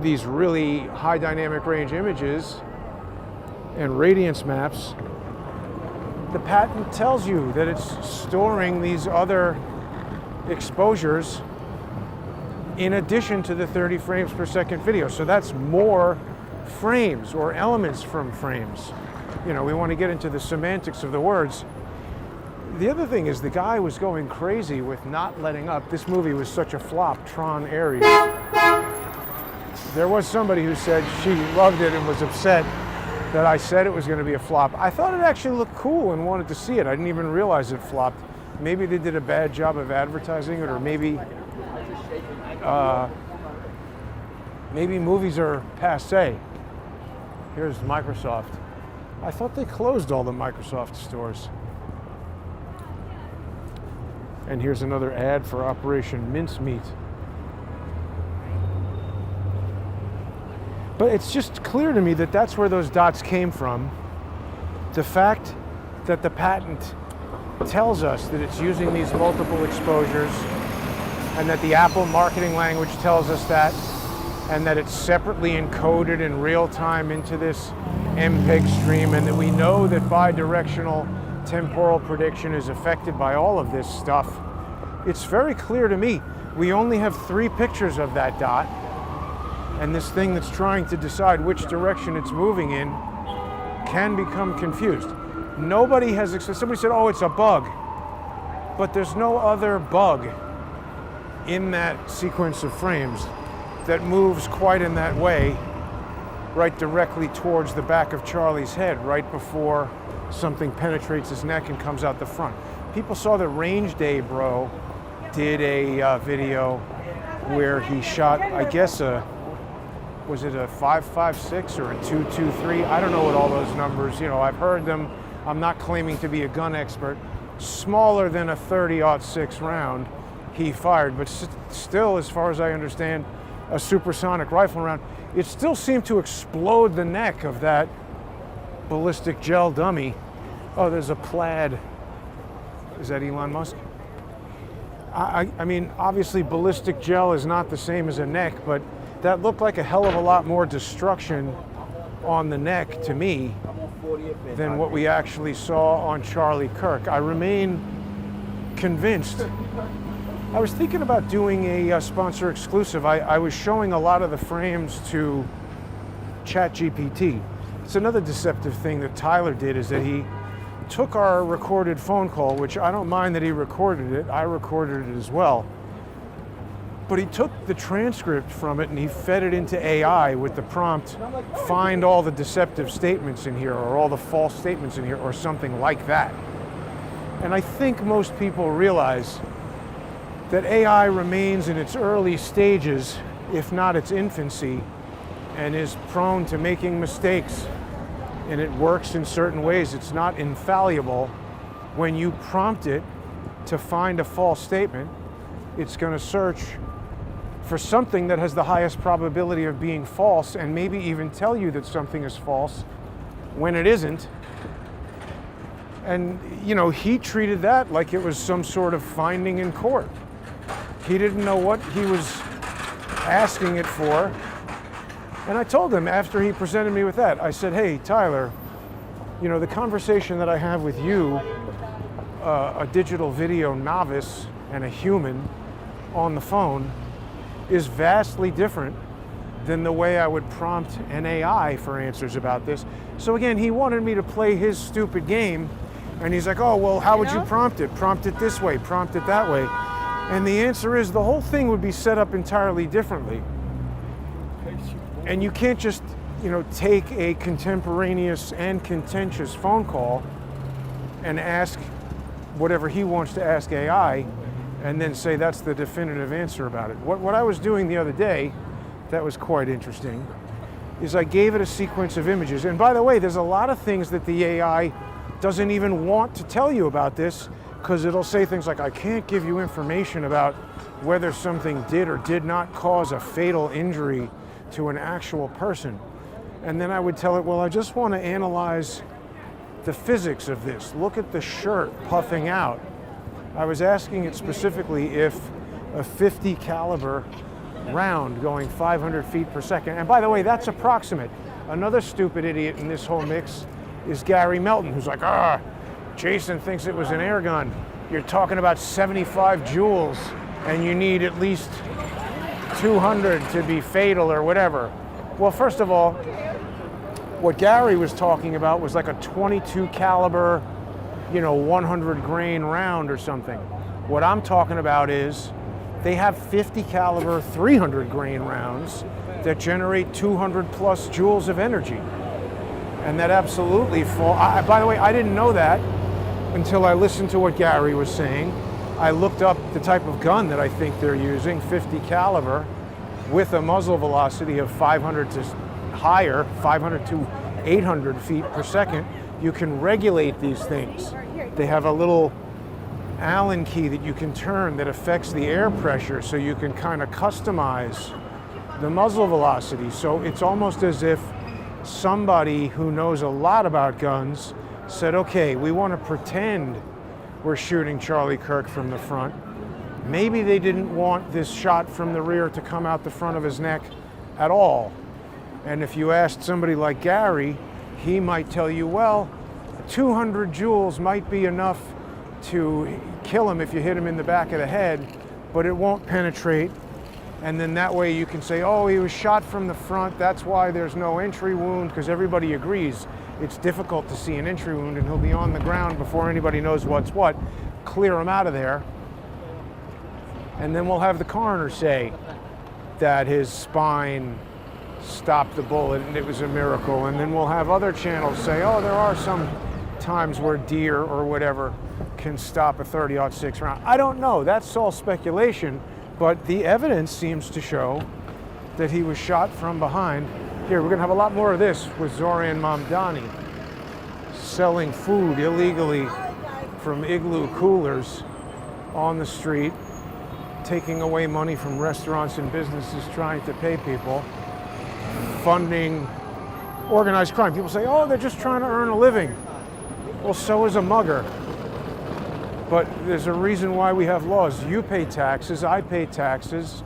these really high dynamic range images and radiance maps. The patent tells you that it's storing these other exposures in addition to the 30 frames per second video. So that's more frames or elements from frames. You know, we want to get into the semantics of the words. The other thing is the guy was going crazy with not letting up. This movie was such a flop, Tron Ares. There was somebody who said she loved it and was upset that I said it was going to be a flop. I thought it actually looked cool and wanted to see it. I didn't even realize it flopped. Maybe they did a bad job of advertising it, or maybe movies are passé. Here's Microsoft. I thought they closed all the Microsoft stores. And here's another ad for Operation Mincemeat. But it's just clear to me that that's where those dots came from. The fact that the patent tells us that it's using these multiple exposures, and that the Apple marketing language tells us that, and that it's separately encoded in real time into this MPEG stream, and that we know that bidirectional temporal prediction is affected by all of this stuff. It's very clear to me. We only have 3 pictures of that dot, and this thing that's trying to decide which direction it's moving in can become confused. Nobody has, somebody said, oh, it's a bug. But there's no other bug in that sequence of frames that moves quite in that way, right directly towards the back of Charlie's head, right before something penetrates his neck and comes out the front. People saw that Range Day Bro did a video where he shot, I guess, a was it a 5.56 or a 2.23? I don't know what all those numbers, I've heard them. I'm not claiming to be a gun expert. Smaller than a 30-06 round he fired, but still, as far as I understand, a supersonic rifle round. It still seemed to explode the neck of that ballistic gel dummy. Oh, there's a Plaid. Is that Elon Musk? I mean, obviously ballistic gel is not the same as a neck, but that looked like a hell of a lot more destruction on the neck to me than what we actually saw on Charlie Kirk. I remain convinced. I was thinking about doing a sponsor exclusive. I was showing a lot of the frames to ChatGPT. It's another deceptive thing that Tyler did, is that he took our recorded phone call, which I don't mind that he recorded it. I recorded it as well. But he took the transcript from it and he fed it into AI with the prompt, find all the deceptive statements in here, or all the false statements in here, or something like that. And I think most people realize that AI remains in its early stages, if not its infancy, and is prone to making mistakes. And it works in certain ways. It's not infallible. When you prompt it to find a false statement, it's going to search for something that has the highest probability of being false, and maybe even tell you that something is false when it isn't. And, he treated that like it was some sort of finding in court. He didn't know what he was asking it for. And I told him after he presented me with that, I said, hey, Tyler, the conversation that I have with you, a digital video novice and a human on the phone, is vastly different than the way I would prompt an AI for answers about this. So again, he wanted me to play his stupid game, and he's like, oh, well, how would you prompt it? Prompt it this way, prompt it that way. And the answer is the whole thing would be set up entirely differently. And you can't just, take a contemporaneous and contentious phone call and ask whatever he wants to ask AI and then say that's the definitive answer about it. What I was doing the other day that was quite interesting is I gave it a sequence of images. And by the way, there's a lot of things that the AI doesn't even want to tell you about this, because it'll say things like, I can't give you information about whether something did or did not cause a fatal injury to an actual person. And then I would tell it, well, I just want to analyze the physics of this. Look at the shirt puffing out. I was asking it specifically if a 50 caliber round going 500 feet per second, and by the way, that's approximate. Another stupid idiot in this whole mix is Gary Melton, who's like, Jason thinks it was an air gun. You're talking about 75 joules and you need at least 200 to be fatal or whatever. Well, first of all, what Gary was talking about was like a 22 caliber, 100 grain round or something. What I'm talking about is they have 50 caliber 300 grain rounds that generate 200 plus joules of energy. And that absolutely by the way, I didn't know that until I listened to what Gary was saying. I looked up the type of gun that I think they're using, 50 caliber, with a muzzle velocity of 500 to higher, 500 to 800 feet per second. You can regulate these things. They have a little Allen key that you can turn that affects the air pressure, so you can kind of customize the muzzle velocity. So it's almost as if somebody who knows a lot about guns said, okay, we want to pretend we're shooting Charlie Kirk from the front. Maybe they didn't want this shot from the rear to come out the front of his neck at all. And if you asked somebody like Gary, he might tell you, well, 200 joules might be enough to kill him if you hit him in the back of the head, but it won't penetrate. And then that way you can say, oh, he was shot from the front, that's why there's no entry wound, because everybody agrees it's difficult to see an entry wound, and he'll be on the ground before anybody knows what's what. Clear him out of there. And then we'll have the coroner say that his spine stopped the bullet and it was a miracle. And then we'll have other channels say, oh, there are some times where deer or whatever can stop a 30-06 round. I don't know, that's all speculation, but the evidence seems to show that he was shot from behind. Here, we're gonna have a lot more of this with Zoran Mamdani selling food illegally from igloo coolers on the street, taking away money from restaurants and businesses trying to pay people, funding organized crime. People say, oh, they're just trying to earn a living. Well, so is a mugger. But there's a reason why we have laws. You pay taxes, I pay taxes.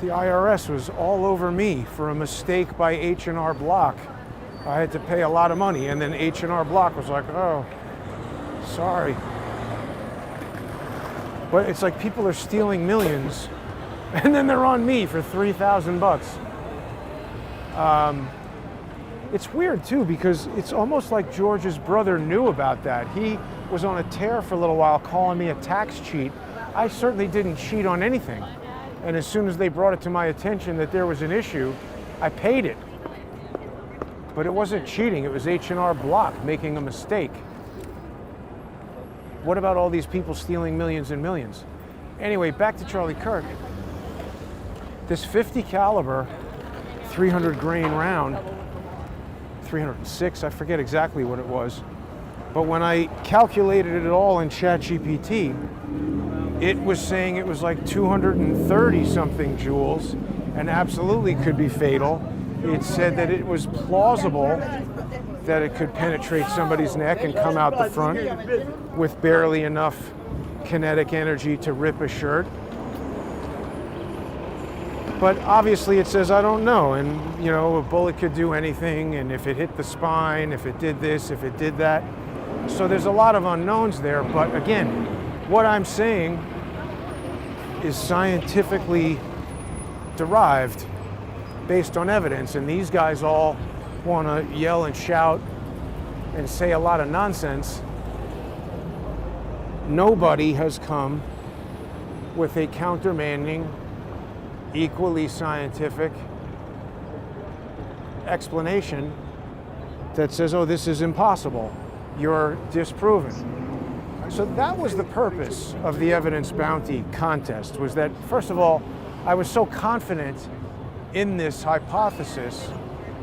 The IRS was all over me for a mistake by H&R Block. I had to pay a lot of money, and then H&R Block was like, oh, sorry. But it's like people are stealing millions, and then they're on me for $3,000. It's weird too, because it's almost like George's brother knew about that. He was on a tear for a little while calling me a tax cheat. I certainly didn't cheat on anything. And as soon as they brought it to my attention that there was an issue, I paid it. But it wasn't cheating, it was H&R Block making a mistake. What about all these people stealing millions and millions? Anyway, back to Charlie Kirk. This 50 caliber, 300 grain round, 306, I forget exactly what it was. But when I calculated it all in ChatGPT, it was saying it was like 230 something joules and absolutely could be fatal. It said that it was plausible that it could penetrate somebody's neck and come out the front with barely enough kinetic energy to rip a shirt. But obviously it says, I don't know, and you know, a bullet could do anything, and if it hit the spine, if it did this, if it did that. So there's a lot of unknowns there, but again, what I'm saying is scientifically derived based on evidence, and these guys all want to yell and shout and say a lot of nonsense. Nobody has come with a countermanding, equally scientific explanation that says, oh, this is impossible, you're disproven. So that was the purpose of the evidence bounty contest, was that, first of all, I was so confident in this hypothesis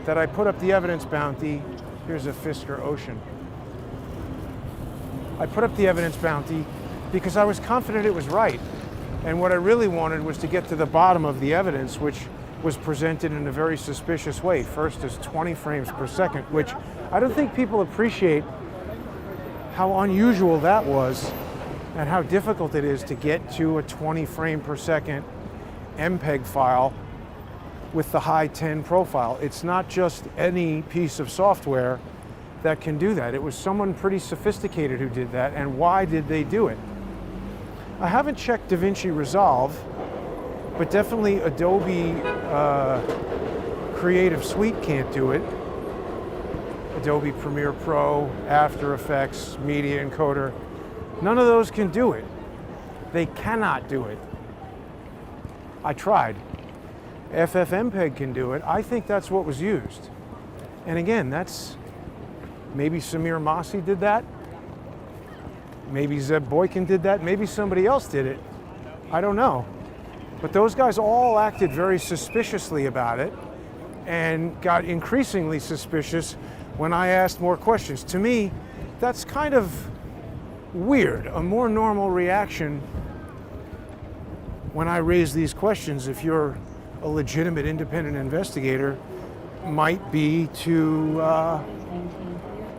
that I put up the evidence bounty. Here's a Fisker Ocean. I put up the evidence bounty because I was confident it was right. And what I really wanted was to get to the bottom of the evidence, which was presented in a very suspicious way. First is 20 frames per second, which I don't think people appreciate how unusual that was and how difficult it is to get to a 20 frame per second MPEG file with the high 10 profile. It's not just any piece of software that can do that. It was someone pretty sophisticated who did that, and why did they do it? I haven't checked DaVinci Resolve, but definitely Adobe Creative Suite can't do it. Adobe Premiere Pro, After Effects, Media Encoder, none of those can do it. They cannot do it. I tried. FFmpeg can do it. I think that's what was used. And again, that's, maybe Samir Masi did that. Maybe Zeb Boykin did that. Maybe somebody else did it. I don't know. But those guys all acted very suspiciously about it and got increasingly suspicious when I asked more questions. To me, that's kind of weird. A more normal reaction when I raise these questions, if you're a legitimate independent investigator, might be to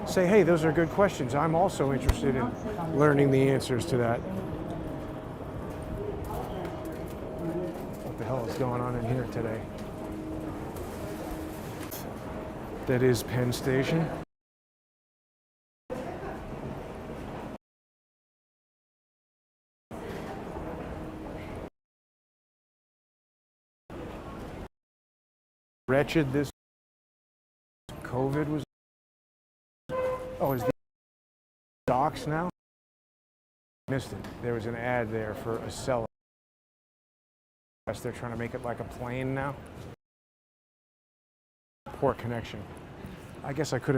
say, hey, those are good questions. I'm also interested in learning the answers to that. What the hell is going on in here today? That is Penn Station. Wretched this COVID was. Oh, is the docks now? Missed it. There was an ad there for a seller. They're trying to make it like a plane now. Poor connection. I guess I could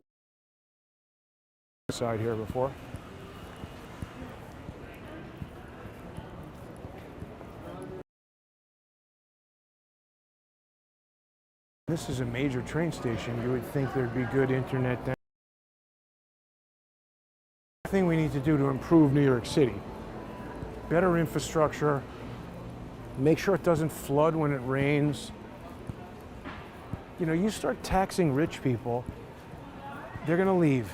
have side here before. This is a major train station. You would think there'd be good internet there. The thing we need to do to improve New York City. Better infrastructure. Make sure it doesn't flood when it rains. You know, you start taxing rich people, they're going to leave.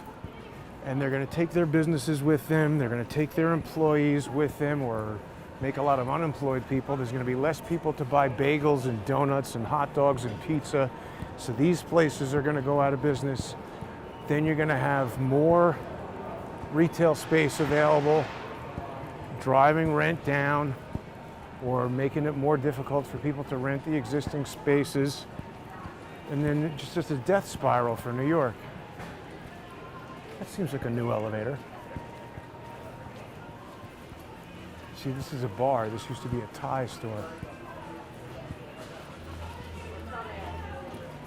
And they're going to take their businesses with them. They're going to take their employees with them, or make a lot of unemployed people. There's going to be less people to buy bagels and donuts and hot dogs and pizza. So these places are going to go out of business. Then you're going to have more retail space available, driving rent down, or making it more difficult for people to rent the existing spaces. And then it's just a death spiral for New York. That seems like a new elevator. See, this is a bar. This used to be a Thai store.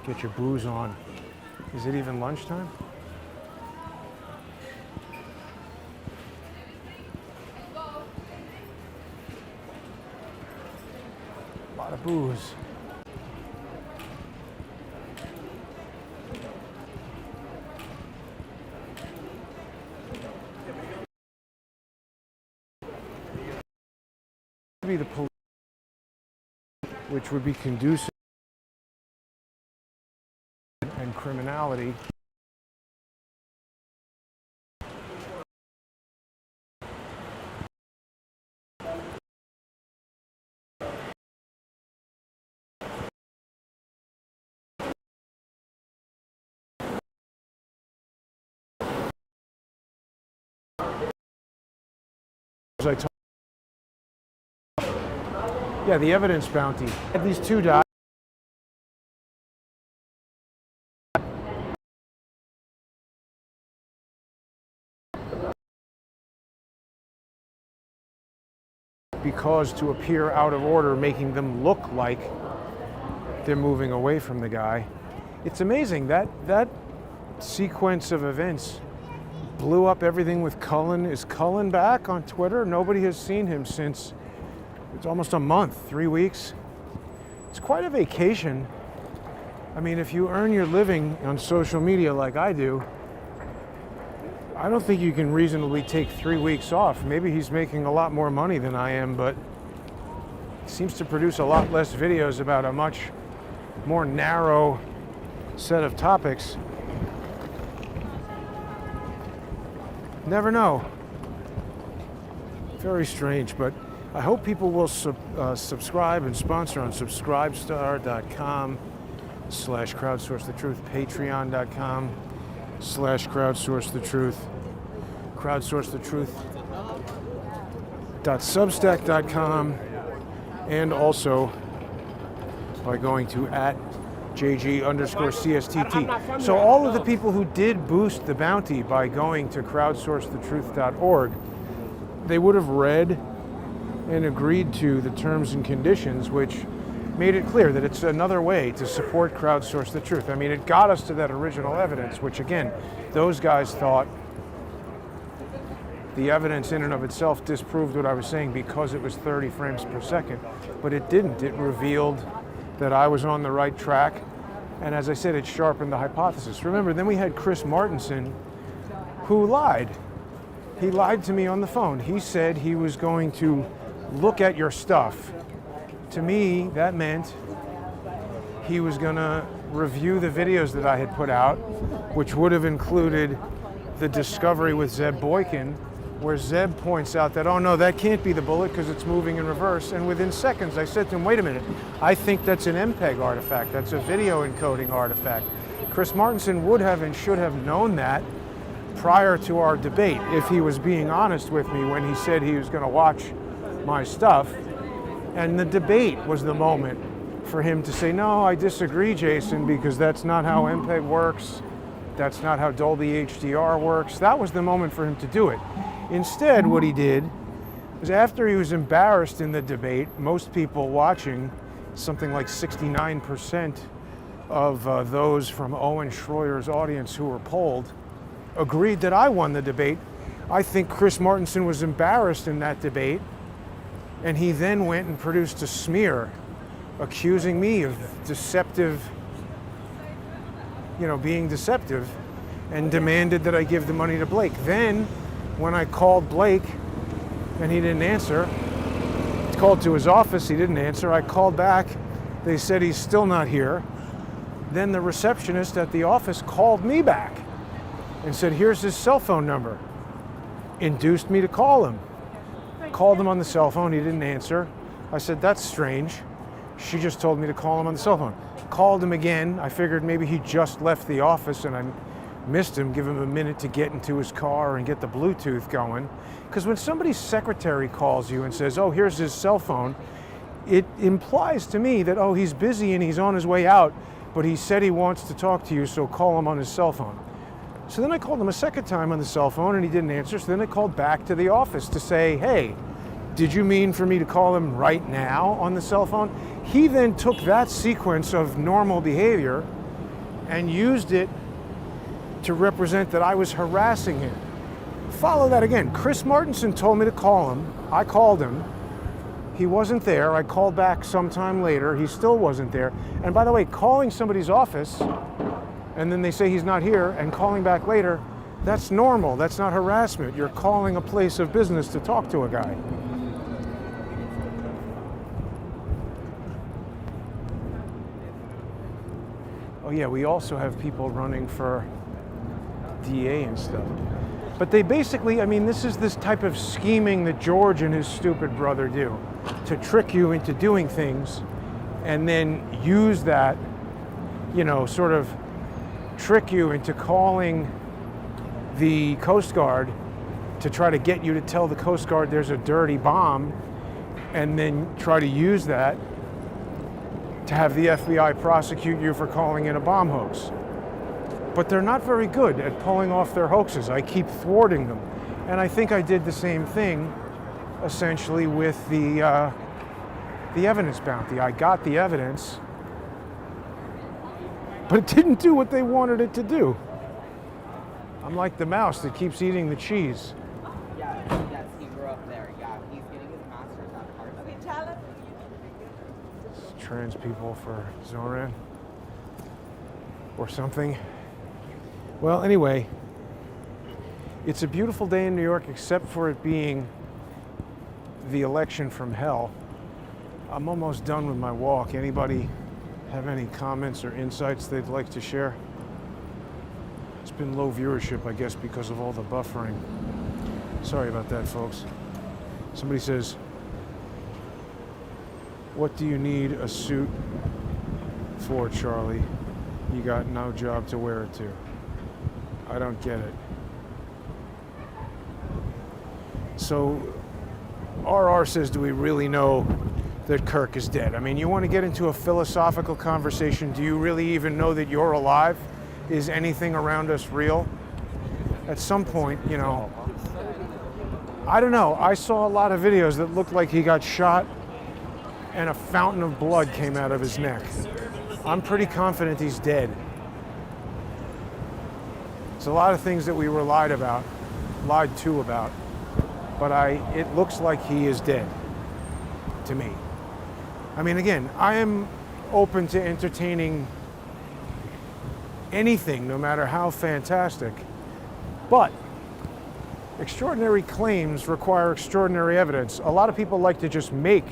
Get your booze on. Is it even lunchtime? A lot of booze. Be the police, which would be conducive and criminality. As I talk, yeah, the evidence bounty. Had these two die. Because to appear out of order, making them look like they're moving away from the guy. It's amazing that sequence of events blew up everything with Cullen. Is Cullen back on Twitter? Nobody has seen him since. It's almost a month, 3 weeks. It's quite a vacation. I mean, if you earn your living on social media like I do, I don't think you can reasonably take 3 weeks off. Maybe he's making a lot more money than I am, but he seems to produce a lot less videos about a much more narrow set of topics. Never know. Very strange, but I hope people will subscribe and sponsor on subscribestar.com/crowdsourcethetruth, patreon.com/crowdsourcethetruth, crowdsourcethetruth.substack.com, and also by going to @JG_CSTT. So all of the people who did boost the bounty by going to crowdsourcethetruth.org, they would have read and agreed to the terms and conditions, which made it clear that it's another way to support Crowdsource the Truth. I mean, it got us to that original evidence, which again, those guys thought the evidence in and of itself disproved what I was saying because it was 30 frames per second, but it didn't. It revealed that I was on the right track, and as I said, it sharpened the hypothesis. Remember, then we had Chris Martenson, who lied. He lied to me on the phone. He said he was going to look at your stuff. To me, that meant he was going to review the videos that I had put out, which would have included the discovery with Zeb Boykin, where Zeb points out that, oh no, that can't be the bullet because it's moving in reverse. And within seconds, I said to him, wait a minute, I think that's an MPEG artifact. That's a video encoding artifact. Chris Martenson would have and should have known that prior to our debate, if he was being honest with me when he said he was going to watch my stuff. And the debate was the moment for him to say, no, I disagree, Jason, because that's not how MPEG works. That's not how Dolby HDR works. That was the moment for him to do it. Instead, what he did was, after he was embarrassed in the debate, most people watching, something like 69% of those from Owen Schroyer's audience who were polled, agreed that I won the debate. I think Chris Martenson was embarrassed in that debate, and he then went and produced a smear accusing me of deceptive being deceptive, and demanded that I give the money to Blake. Then, when I called Blake and he didn't answer, called to his office, he didn't answer. I called back. They said he's still not here. Then the receptionist at the office called me back and said, here's his cell phone number. Induced me to call him. Called him on the cell phone. He didn't answer. I said, that's strange. She just told me to call him on the cell phone. Called him again. I figured maybe he just left the office and I missed him. Give him a minute to get into his car and get the Bluetooth going. Because when somebody's secretary calls you and says, oh, here's his cell phone, it implies to me that, oh, he's busy and he's on his way out, but he said he wants to talk to you, so call him on his cell phone. So then I called him a second time on the cell phone and he didn't answer. So then I called back to the office to say, hey, did you mean for me to call him right now on the cell phone? He then took that sequence of normal behavior and used it to represent that I was harassing him. Follow that again. Chris Martinson told me to call him. I called him. He wasn't there. I called back sometime later. He still wasn't there. And by the way, calling somebody's office and then they say he's not here and calling back later, that's normal. That's not harassment. You're calling a place of business to talk to a guy. Oh yeah, we also have people running for DA and stuff. But they basically, this is this type of scheming that George and his stupid brother do to trick you into doing things and then use that, sort of trick you into calling the Coast Guard to try to get you to tell the Coast Guard there's a dirty bomb and then try to use that to have the FBI prosecute you for calling in a bomb hoax. But they're not very good at pulling off their hoaxes. I keep thwarting them. And I think I did the same thing, essentially, with the evidence bounty. I got the evidence, but it didn't do what they wanted it to do. I'm like the mouse that keeps eating the cheese. Yes, he grew up there. Yeah, he's getting his master's at Harvard. Okay, tell him. Trans people for Zoran or something. Well, anyway, it's a beautiful day in New York, except for it being the election from hell. I'm almost done with my walk. Anybody have any comments or insights they'd like to share? It's been low viewership, I guess, because of all the buffering. Sorry about that, folks. Somebody says, what do you need a suit for, Charlie? You got no job to wear it to. I don't get it. So, RR says, do we really know that Kirk is dead? You want to get into a philosophical conversation. Do you really even know that you're alive? Is anything around us real? At some point, I don't know. I saw a lot of videos that looked like he got shot and a fountain of blood came out of his neck. I'm pretty confident he's dead. It's a lot of things that we were lied to about, but it looks like he is dead to me. Again, I am open to entertaining anything, no matter how fantastic, but extraordinary claims require extraordinary evidence. A lot of people like to just make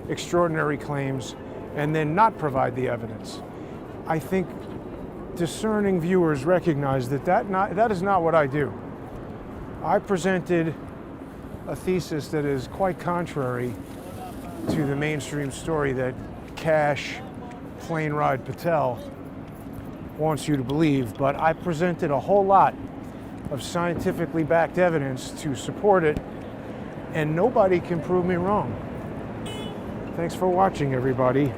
extraordinary claims and then not provide the evidence. I think discerning viewers recognize that is not what I do. I presented a thesis that is quite contrary to the mainstream story that Cash Plane Ride Patel wants you to believe, but I presented a whole lot of scientifically backed evidence to support it, and nobody can prove me wrong. Thanks for watching, everybody.